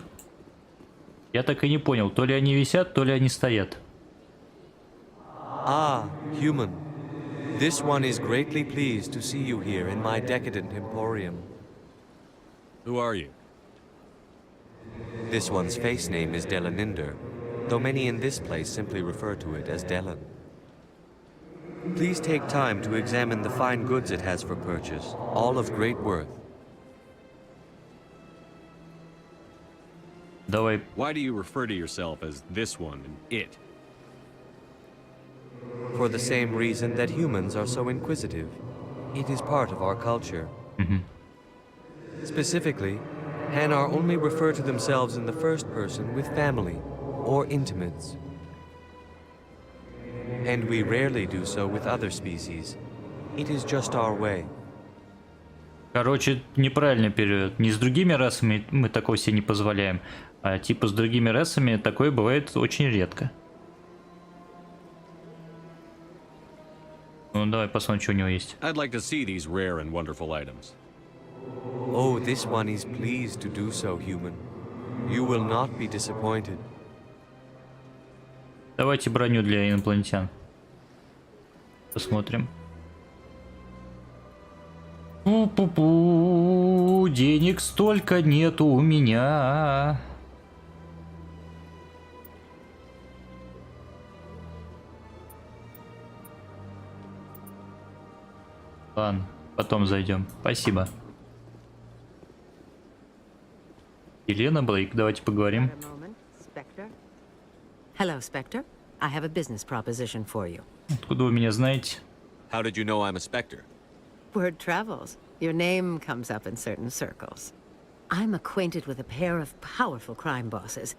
Speaker 1: Я так и не понял, то ли они висят, то ли они стоят.
Speaker 2: Ah, human. This one is greatly pleased to see you here in my decadent emporium.
Speaker 4: Who are you?
Speaker 2: This one's face name is Delaninder, though many in this place simply refer to it as Delan. Please take time to examine the fine goods it has for purchase, all of great worth.
Speaker 1: Давай.
Speaker 4: Why do you refer to yourself as this one and it?
Speaker 2: For the same reason that humans are so inquisitive. It is part of our culture. Specifically, Hanar only refer to themselves in the first person with family or intimates. And we rarely do so with other species. It is just our way.
Speaker 1: Короче, неправильный перевод. Не с другими расами мы такого себе не позволяем, а типа с другими расами такое бывает очень редко. Ну давай посмотрим, что у него есть.
Speaker 4: I'd like to see these rare and wonderful items.
Speaker 2: Oh, this one is pleased to do so, human. You will not be disappointed.
Speaker 1: Давайте броню для инопланетян. Посмотрим. Пу-пу-пу, денег столько нету у меня. Ладно, потом зайдем. Спасибо. Елена Блейк, давайте поговорим.
Speaker 15: Hello, Spectre. I have a business proposition for you.
Speaker 1: Откуда вы меня знаете?
Speaker 4: How did you know I'm a Spectre?
Speaker 15: Word travels. Your name comes up in certain circles. I'm acquainted with a pair of powerful crime bosses.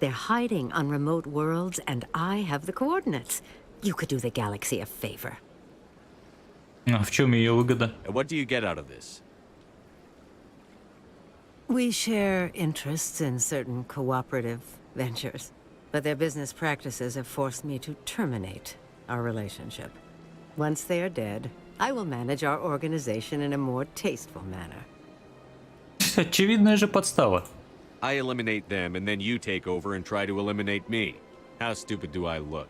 Speaker 15: They're hiding on remote worlds, and I have the coordinates. You could do the galaxy a favor.
Speaker 1: А в чем ее выгода?
Speaker 4: And what do you get out of this?
Speaker 15: We share interests in certain cooperative ventures, but their business practices have forced me to terminate our relationship. Once they are dead, I will manage our organization in a more tasteful manner.
Speaker 1: Очевидная же подстава.
Speaker 4: I eliminate them, and then you take over and try to eliminate me. How stupid do I look?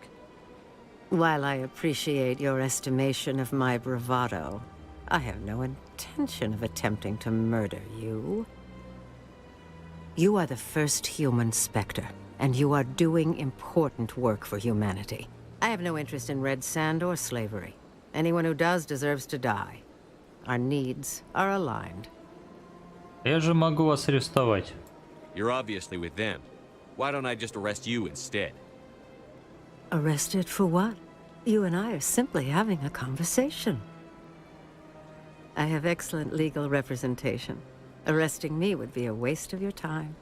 Speaker 15: While I appreciate your estimation of my bravado, I have no intention of attempting to murder you. You are the first human Spectre, and you are doing important work for humanity. I have no interest in red sand or slavery. Anyone who does deserves to die. Our needs are aligned.
Speaker 1: Я же могу вас арестовать.
Speaker 4: You're obviously with them. Why don't I just arrest you instead?
Speaker 15: Arrested for what? You and I are simply having a conversation. I have excellent legal representation. Arresting me would be a waste of your time.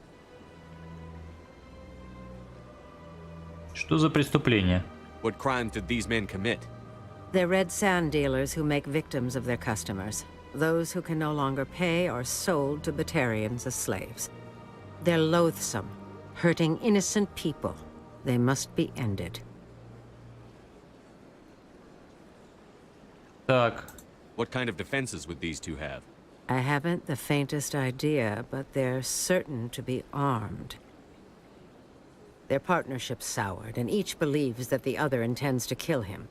Speaker 1: Что за преступление?
Speaker 4: What crimes did these men commit?
Speaker 15: They're red sand dealers who make victims of their customers. Those who can no longer pay are sold to Batarians as slaves. They're loathsome, hurting innocent people. They must be ended.
Speaker 1: Так.
Speaker 4: What kind of defenses would these two have?
Speaker 15: I haven't the faintest idea, but they're certain to be armed. Their partnership's soured, and each believes that the other intends to kill him.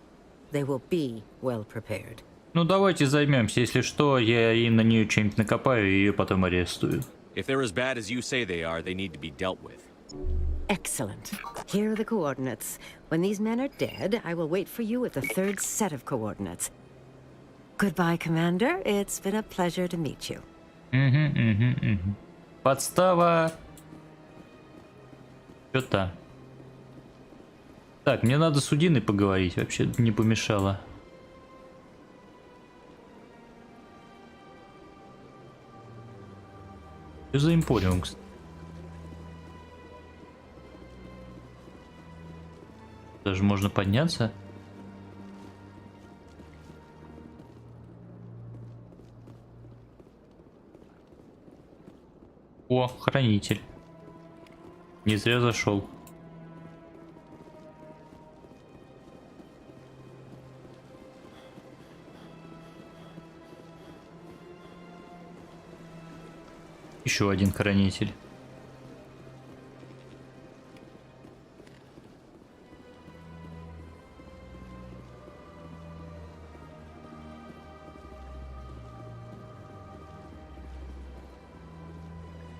Speaker 15: They will be well prepared.
Speaker 1: Ну давайте займемся. Если что, я и на нее что-нибудь накопаю и ее потом арестую.
Speaker 4: If they're as bad as you say they are, they need to be dealt with.
Speaker 15: Excellent. Here are the coordinates. When these men are dead, I will wait for you at the third set of coordinates. Goodbye, Commander. It's been a pleasure to meet you.
Speaker 1: Подстава. Что-то. Так, мне надо с Удиной поговорить. Вообще не помешало. Что за импориум, кстати? Даже можно подняться. О, хранитель. Не зря зашел. Еще один хранитель.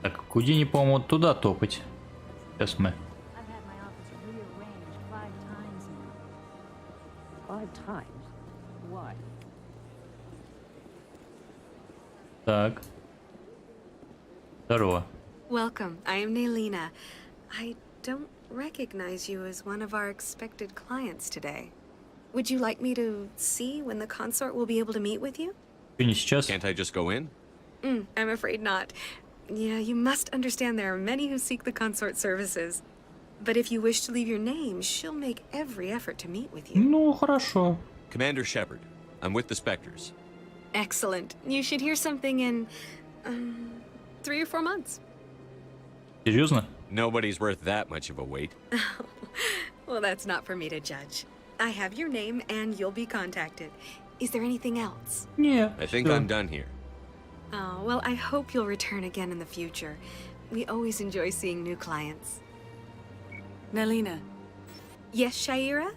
Speaker 1: Так, куда не, по-моему, вот туда топать. Сейчас мы. Так. Здорово.
Speaker 16: Welcome. I am Nailina. I don't recognize you as one of our expected clients today. Would you like me to see when the consort will be able to meet with you?
Speaker 1: Не сейчас.
Speaker 4: Can't I just go in?
Speaker 16: I'm afraid not. Yeah, you must understand there are many who seek the consort services. But if you wish to leave your name, she'll make every effort to meet with you.
Speaker 1: Ну, хорошо.
Speaker 4: Commander Shepard, I'm with the Spectres.
Speaker 16: Excellent. You should hear something in 3 or 4 months.
Speaker 1: Серьезно?
Speaker 4: Nobody's worth that much of a wait.
Speaker 16: Well, that's not for me to judge. I have your name and you'll be contacted. Is there anything else?
Speaker 1: Yeah.
Speaker 4: I think I'm done here.
Speaker 16: Oh, well, I hope you'll return again in the future. We always enjoy seeing new clients.
Speaker 18: Nalina.
Speaker 16: Yes, Shaira?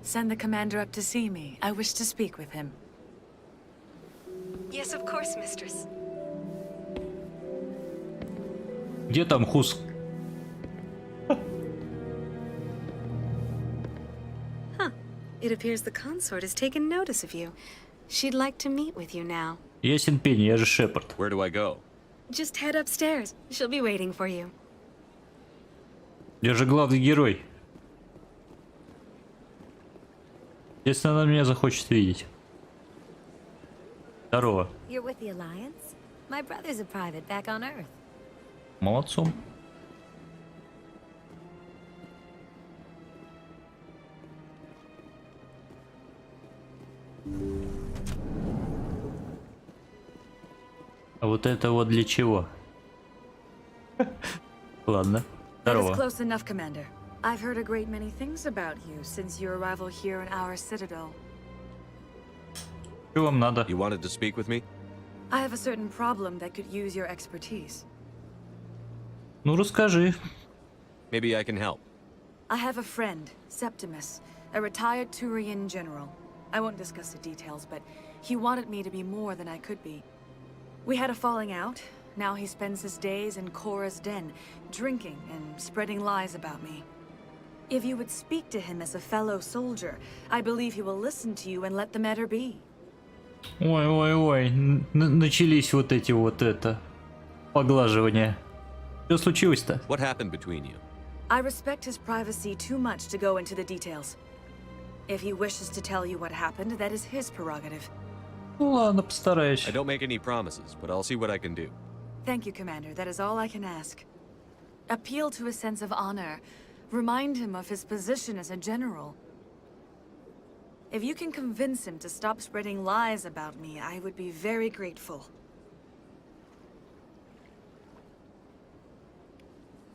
Speaker 18: Send the commander up to see me. I wish to speak with him.
Speaker 16: Yes, of course, mistress.
Speaker 1: Где там Хуск?
Speaker 16: Huh. It appears the consort has taken notice of you. She'd like to meet with you now.
Speaker 1: Ясен пень, я же Шепард.
Speaker 4: Where do I go?
Speaker 16: Just head upstairs. She'll be waiting for you.
Speaker 1: Я же главный герой. Если она меня захочет видеть. Здорово.
Speaker 20: You're with the Alliance? My brother's a private back on Earth.
Speaker 1: Молодцом. А вот это вот для чего? Ладно.
Speaker 18: That is
Speaker 1: Здорово.
Speaker 18: close enough, Commander. I've heard a great many things about you since your arrival here in our citadel.
Speaker 1: Что вам надо?
Speaker 4: You wanted to speak with me?
Speaker 18: I have a certain problem that could use your expertise.
Speaker 1: Ну расскажи.
Speaker 4: Maybe I can help.
Speaker 18: I have a friend, Septimus, a retired Turian general. I won't discuss the details, but he wanted me to be more than I could be. We had a falling out. Now he spends his days in Korra's den, drinking and spreading lies about me. If you would speak to him as a fellow soldier, I believe he will listen to you and let the matter be.
Speaker 1: Ой, начались вот эти вот это. Поглаживание. Что случилось-то?
Speaker 4: What happened between you?
Speaker 18: I respect his privacy too much to go into the details. If he wishes to tell you what happened, that is his prerogative.
Speaker 1: Ну ладно, постараюсь.
Speaker 4: I don't make any promises, but I'll see what I can do.
Speaker 18: Thank you, Commander. That is all I can ask. Appeal to his sense of honor. Remind him of his position as a general. If you can convince him to stop spreading lies about me, I would be very grateful.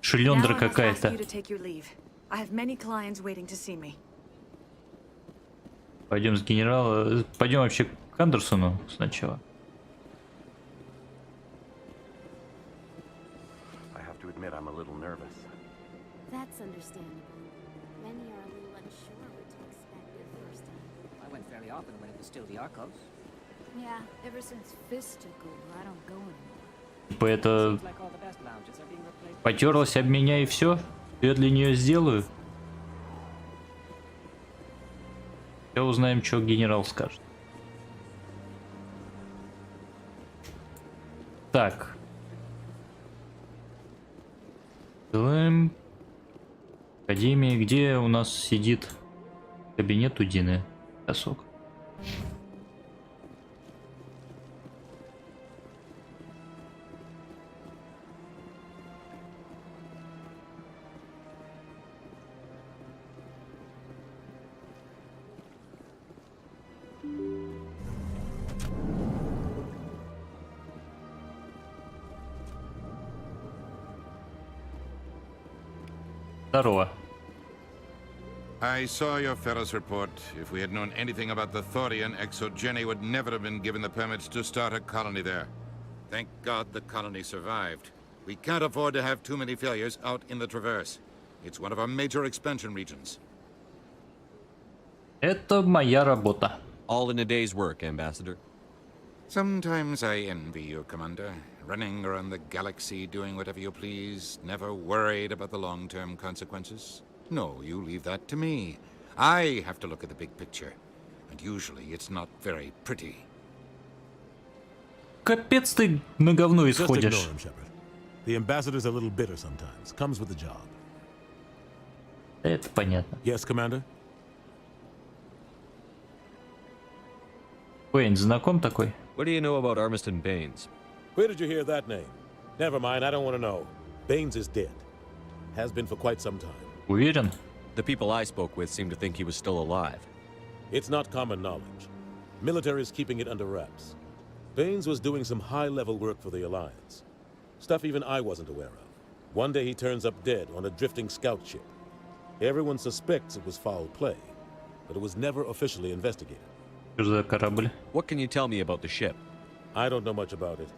Speaker 1: Шлендра
Speaker 18: Now I must ask
Speaker 1: какая-то.
Speaker 18: you to take your leave. I have many clients waiting to see me.
Speaker 1: Пойдем с генерала. Пойдем вообще к Андерсону сначала.
Speaker 19: I have to admit I'm a little nervous.
Speaker 22: That's understandable. Many are a little unsure what to expect their first time.
Speaker 3: I went fairly often when it was still the Arcos.
Speaker 22: Yeah, ever since Fist took over, I don't go anymore.
Speaker 1: Типа это потерлась об меня и все. Я для нее сделаю. Все узнаем, что генерал скажет. Так. Делаем. Академия. Где у нас сидит кабинет у Дины? Косок. Здорово.
Speaker 7: I saw your Ferris report. If we had known anything about the Thorian, Exogeny would never have been given the permits to start a colony there. Thank God the colony survived. We can't afford to have too many failures out in the Traverse. It's one of our major expansion regions.
Speaker 1: Это моя работа.
Speaker 4: All in a day's work, Ambassador.
Speaker 7: Sometimes I envy you, Commander. Running around the galaxy, doing whatever you please, never worried about the long-term consequences. No, you leave that to me. I have to look at the big picture. And usually it's not very pretty.
Speaker 1: Капец ты на говно
Speaker 21: Just
Speaker 1: исходишь.
Speaker 21: ignore him, Shepard. The ambassador's a little bitter sometimes. Comes with the job.
Speaker 1: Это понятно.
Speaker 21: Yes, Commander?
Speaker 1: Уэйн, знаком такой?
Speaker 4: What do you know about Armiston Baines?
Speaker 21: Where did you hear that name? Never mind, I don't want to know. Baines is dead. Has been for quite some time.
Speaker 1: Уверен?
Speaker 4: The people I spoke with seem to think he was still alive.
Speaker 21: It's not common knowledge. Military is keeping it under wraps. Baines was doing some high-level work for the Alliance. Stuff even I wasn't aware of. One day he turns up dead on a drifting scout ship. Everyone suspects it was foul play, but it was never officially investigated.
Speaker 4: What can you tell me about the ship?
Speaker 21: I don't know much about it.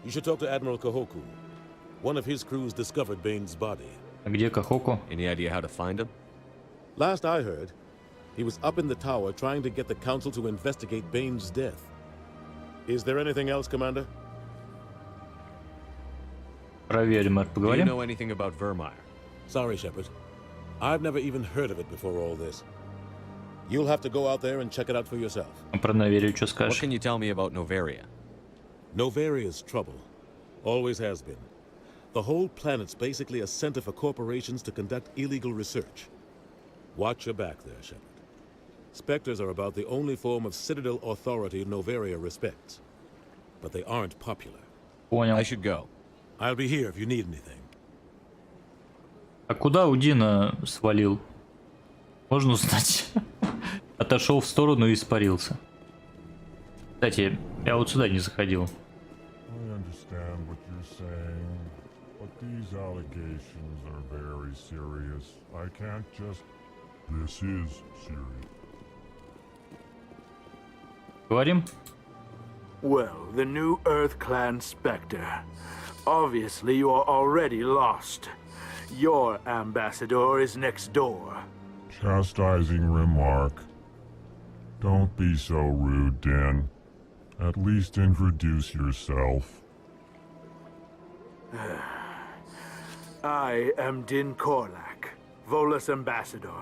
Speaker 21: You should talk to Admiral Kahoku. One of his crews discovered Baines' body.
Speaker 1: А где Кахоку?
Speaker 4: Any idea how to find him?
Speaker 21: Last I heard, he was up in the tower trying to get the Council to investigate Baines' death. Is there anything else, Commander?
Speaker 1: Проверим,
Speaker 4: Do you
Speaker 1: поговорим.
Speaker 4: know anything about Vermeer?
Speaker 21: Sorry, Shepard. I've never even heard of it before all this. You'll have to go out there and check it out for yourself.
Speaker 1: Про Наверию что
Speaker 4: What
Speaker 1: скажешь?
Speaker 4: can you tell me about Noveria?
Speaker 21: Novaria's trouble. Always has been. The whole planet's basically a center for corporations to conduct illegal research. Watch your back there, Shepard. Spectres are about the only form of Citadel authority Noveria respects. But they aren't popular.
Speaker 1: Понял.
Speaker 4: I should go.
Speaker 21: I'll be here if you need anything.
Speaker 1: А куда Удина свалил? Можно узнать? Отошел в сторону и испарился. Кстати, я вот сюда не заходил.
Speaker 9: I understand what you're saying, but these allegations are very serious. I can't just... This is serious.
Speaker 1: Говорим?
Speaker 24: Well, the new Earth Clan Spectre. Obviously, you are already lost. Your ambassador is next door.
Speaker 9: Chastising remark. Don't be so rude, Din. At least introduce yourself.
Speaker 24: I am Din Korlak, Volus ambassador.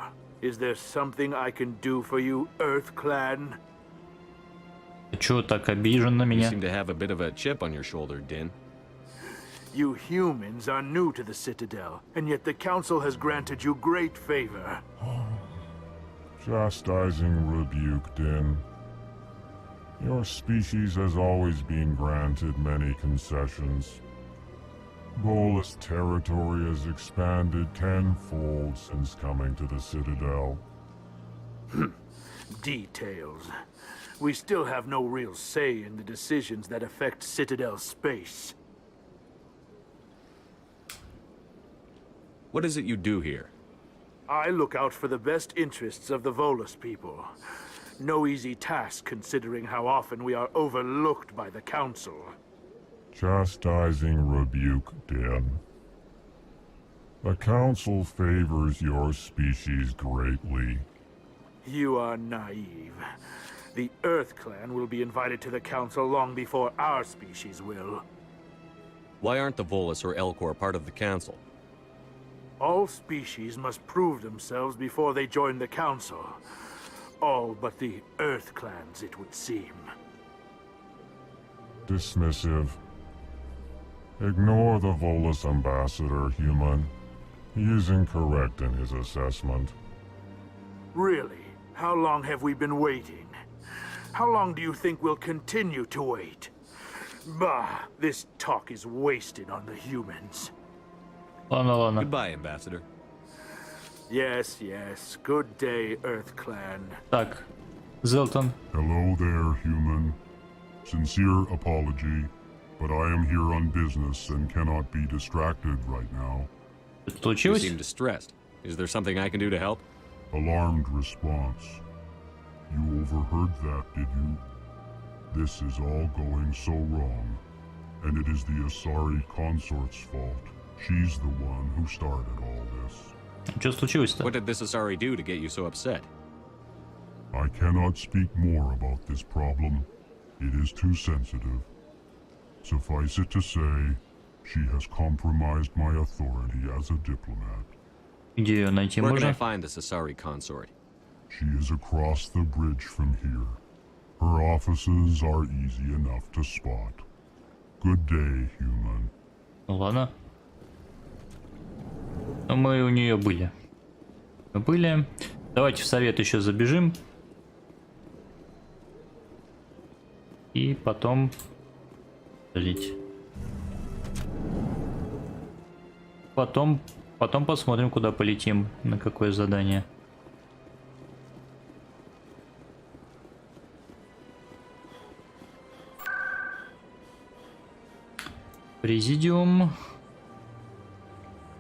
Speaker 24: Is there something I can do for you, Earth Clan?
Speaker 1: Чё так обижен на
Speaker 4: You
Speaker 1: меня?
Speaker 4: seem to have a bit of a chip on your shoulder, Din.
Speaker 24: You humans are new to the Citadel, and yet the Council has granted you great favor.
Speaker 9: Chastising rebuke, Din. Your species has always been granted many concessions. Bolus territory has expanded tenfold since coming to the Citadel.
Speaker 24: Details. We still have no real say in the decisions that affect Citadel space.
Speaker 4: What is it you do here?
Speaker 24: I look out for the best interests of the Volus people. No easy task considering how often we are overlooked by the Council.
Speaker 9: Chastising rebuke, Din. The Council favors your species greatly.
Speaker 24: You are naive. The Earth Clan will be invited to the Council long before our species will.
Speaker 4: Why aren't the Volus or Elcor part of the Council?
Speaker 24: All species must prove themselves before they join the Council. All but the Earth Clans, it would seem.
Speaker 9: Dismissive. Ignore the Volus ambassador, human. He is incorrect in his assessment.
Speaker 24: Really? How long have we been waiting? How long do you think we'll continue to wait? Bah, this talk is wasted on the humans.
Speaker 1: Ладно.
Speaker 4: Goodbye, Ambassador.
Speaker 24: Yes, yes. Good day, Earth Clan.
Speaker 1: Так, Зелтон.
Speaker 9: Hello there, human. Sincere apology, but I am here on business and cannot be distracted right now.
Speaker 4: You seem distressed. Is there something I can do to help?
Speaker 9: Alarmed response. You overheard that, did you? This is all going so wrong, and it is the Asari consort's fault. She's the one who started all this.
Speaker 1: Что случилось-то?
Speaker 4: What did this Asari do to get you so upset?
Speaker 9: I cannot speak more about this problem. It is too sensitive. Suffice it to say, she has compromised my authority as a diplomat.
Speaker 1: Где ее найти
Speaker 4: Where can I
Speaker 1: можно?
Speaker 4: find this Asari consort?
Speaker 9: She is across the bridge from here. Her offices are easy enough to spot. Good day, human.
Speaker 1: Ну ладно. Но мы у нее были. Мы были. Давайте в совет еще забежим. И потом... Подождите. Потом посмотрим, куда полетим, на какое задание. Президиум.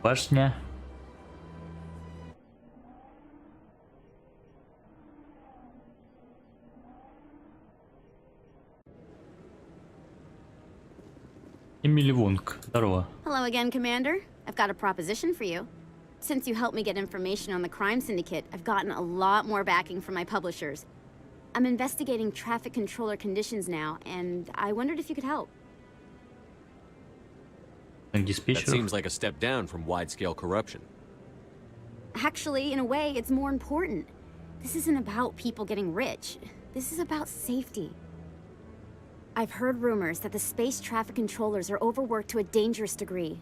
Speaker 1: Башня. Эмили Вонг. Здорово.
Speaker 22: Hello again, Commander. I've got a proposition for you. Since you helped me get information on the crime syndicate, I've gotten a lot more backing from my publishers. I'm investigating traffic controller conditions now, and I wondered if you could help.
Speaker 4: That seems like a step down from wide-scale corruption.
Speaker 22: Actually, in a way, it's more important. This isn't about people getting rich. This is about safety. I've heard rumors that the space traffic controllers are overworked to a dangerous degree.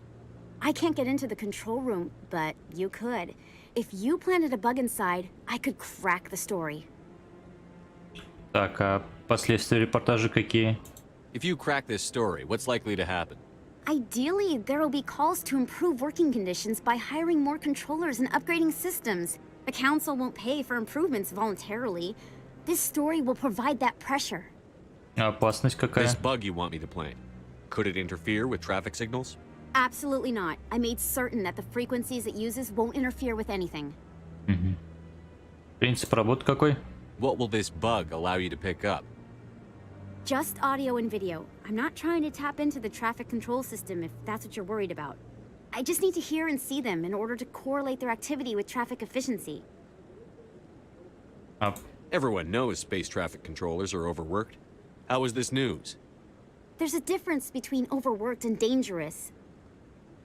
Speaker 22: I can't get into the control room, but you could. If you planted a bug inside, I could crack the story.
Speaker 1: Так, а последствия репортажа какие?
Speaker 4: If you crack this story, what's likely to happen?
Speaker 22: Ideally, there will be calls to improve working conditions by hiring more controllers and upgrading systems. The Council won't pay for improvements voluntarily. This story will provide that pressure.
Speaker 1: А опасность какая?
Speaker 4: This bug you want me to plant, could it interfere with traffic signals?
Speaker 22: Absolutely not. I made certain that the frequencies it uses won't interfere with anything.
Speaker 1: Угу. Принцип работы какой?
Speaker 4: What will this bug allow you to pick up?
Speaker 22: Just audio and video. I'm not trying to tap into the traffic control system if that's what you're worried about. I just need to hear and see them in order to correlate their activity with traffic efficiency.
Speaker 4: Everyone knows space traffic controllers are overworked. How is this news?
Speaker 22: There's a difference between overworked and dangerous.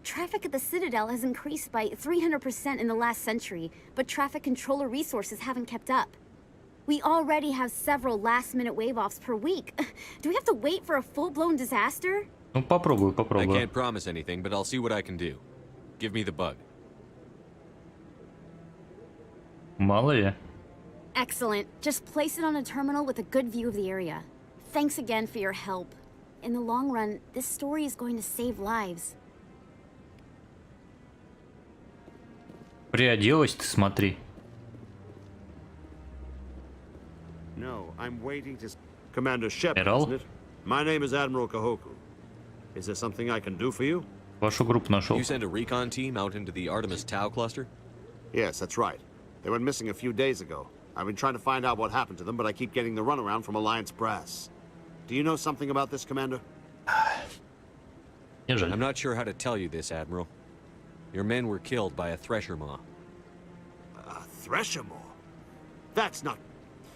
Speaker 22: Traffic at the Citadel has increased by 300% in the last century, but traffic controller resources haven't kept up. We already have several last-minute wave-offs per week. Do we have to wait for a full-blown disaster?
Speaker 1: Ну, попробую,
Speaker 4: I
Speaker 1: попробую.
Speaker 4: can't promise anything, but I'll see what I can do. Give me the bug.
Speaker 1: Мало ли.
Speaker 22: Excellent. Just place it on a terminal with a good view of the area. Thanks again for your help. In the long run, this story is going to save lives.
Speaker 1: Приоделась ты, смотри.
Speaker 5: No, I'm waiting to... Commander Shepard,
Speaker 1: Admiral?
Speaker 5: isn't it? My name is Admiral Kahoku. Is there something I can do for you?
Speaker 1: Вашу группу нашел.
Speaker 4: You sent a recon team out into the Artemis Tau cluster?
Speaker 5: Yes, that's right. They went missing a few days ago. I've been trying to find out what happened to them, but I keep getting the runaround from Alliance brass. Do you know something about this, Commander?
Speaker 4: I'm not sure how to tell you this, Admiral. Your men were killed by a thresher maw.
Speaker 5: A thresher maw? That's not...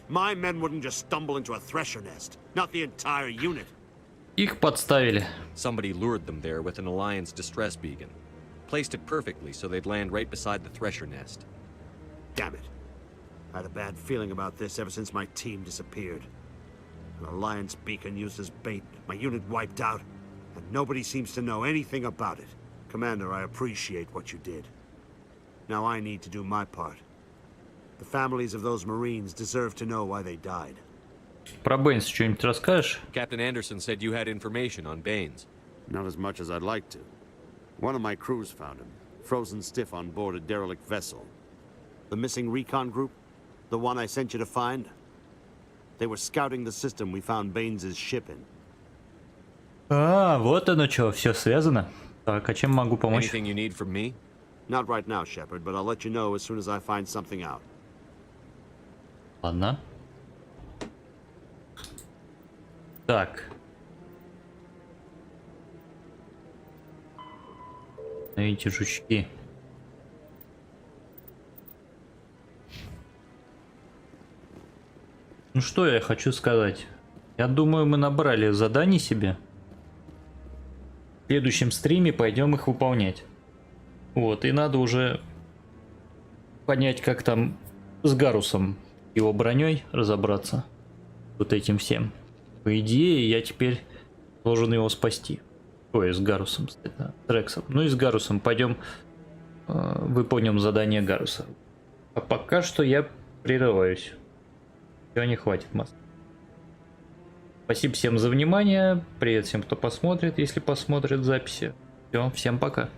Speaker 5: My men wouldn't just stumble into a thresher nest. Not the entire unit.
Speaker 1: Их подставили.
Speaker 4: Somebody lured them there with an Alliance distress beacon. Placed it perfectly so they'd land right beside the thresher nest.
Speaker 5: Damn it. I had a bad feeling about this ever since my team disappeared. An Alliance beacon used as bait, my unit wiped out, and nobody seems to know anything about it. Commander, I appreciate what you did. Now I need to do my part. The families of those Marines deserve to know why they died.
Speaker 1: Про Бэйнс что-нибудь расскажешь?
Speaker 4: Captain Anderson said you had information on Baines.
Speaker 5: Not as much as I'd like to. One of my crews found him, frozen stiff on board a derelict vessel. The missing recon group? The one I sent you to find? They were scouting the system we found Baines' ship in.
Speaker 1: А, вот оно что, все связано. Так, а чем могу помочь?
Speaker 4: Anything you need from me?
Speaker 5: Not right now, Shepard, but I'll let you know as soon as I find something out.
Speaker 1: Ладно. Так. Эти жучки. Ну что я хочу сказать? Я думаю, мы набрали заданий себе. В следующем стриме пойдем их выполнять. Вот, и надо уже понять, как там с Гарусом, его броней разобраться. Вот этим всем. По идее, я теперь должен его спасти. Ой, с Гарусом, с Рексом. Ну и с Гарусом пойдем выполним задание Гаруса. А пока что я прерываюсь. Все, не хватит масс. Спасибо всем за внимание. Привет всем, кто посмотрит, если посмотрит записи. Все, всем пока.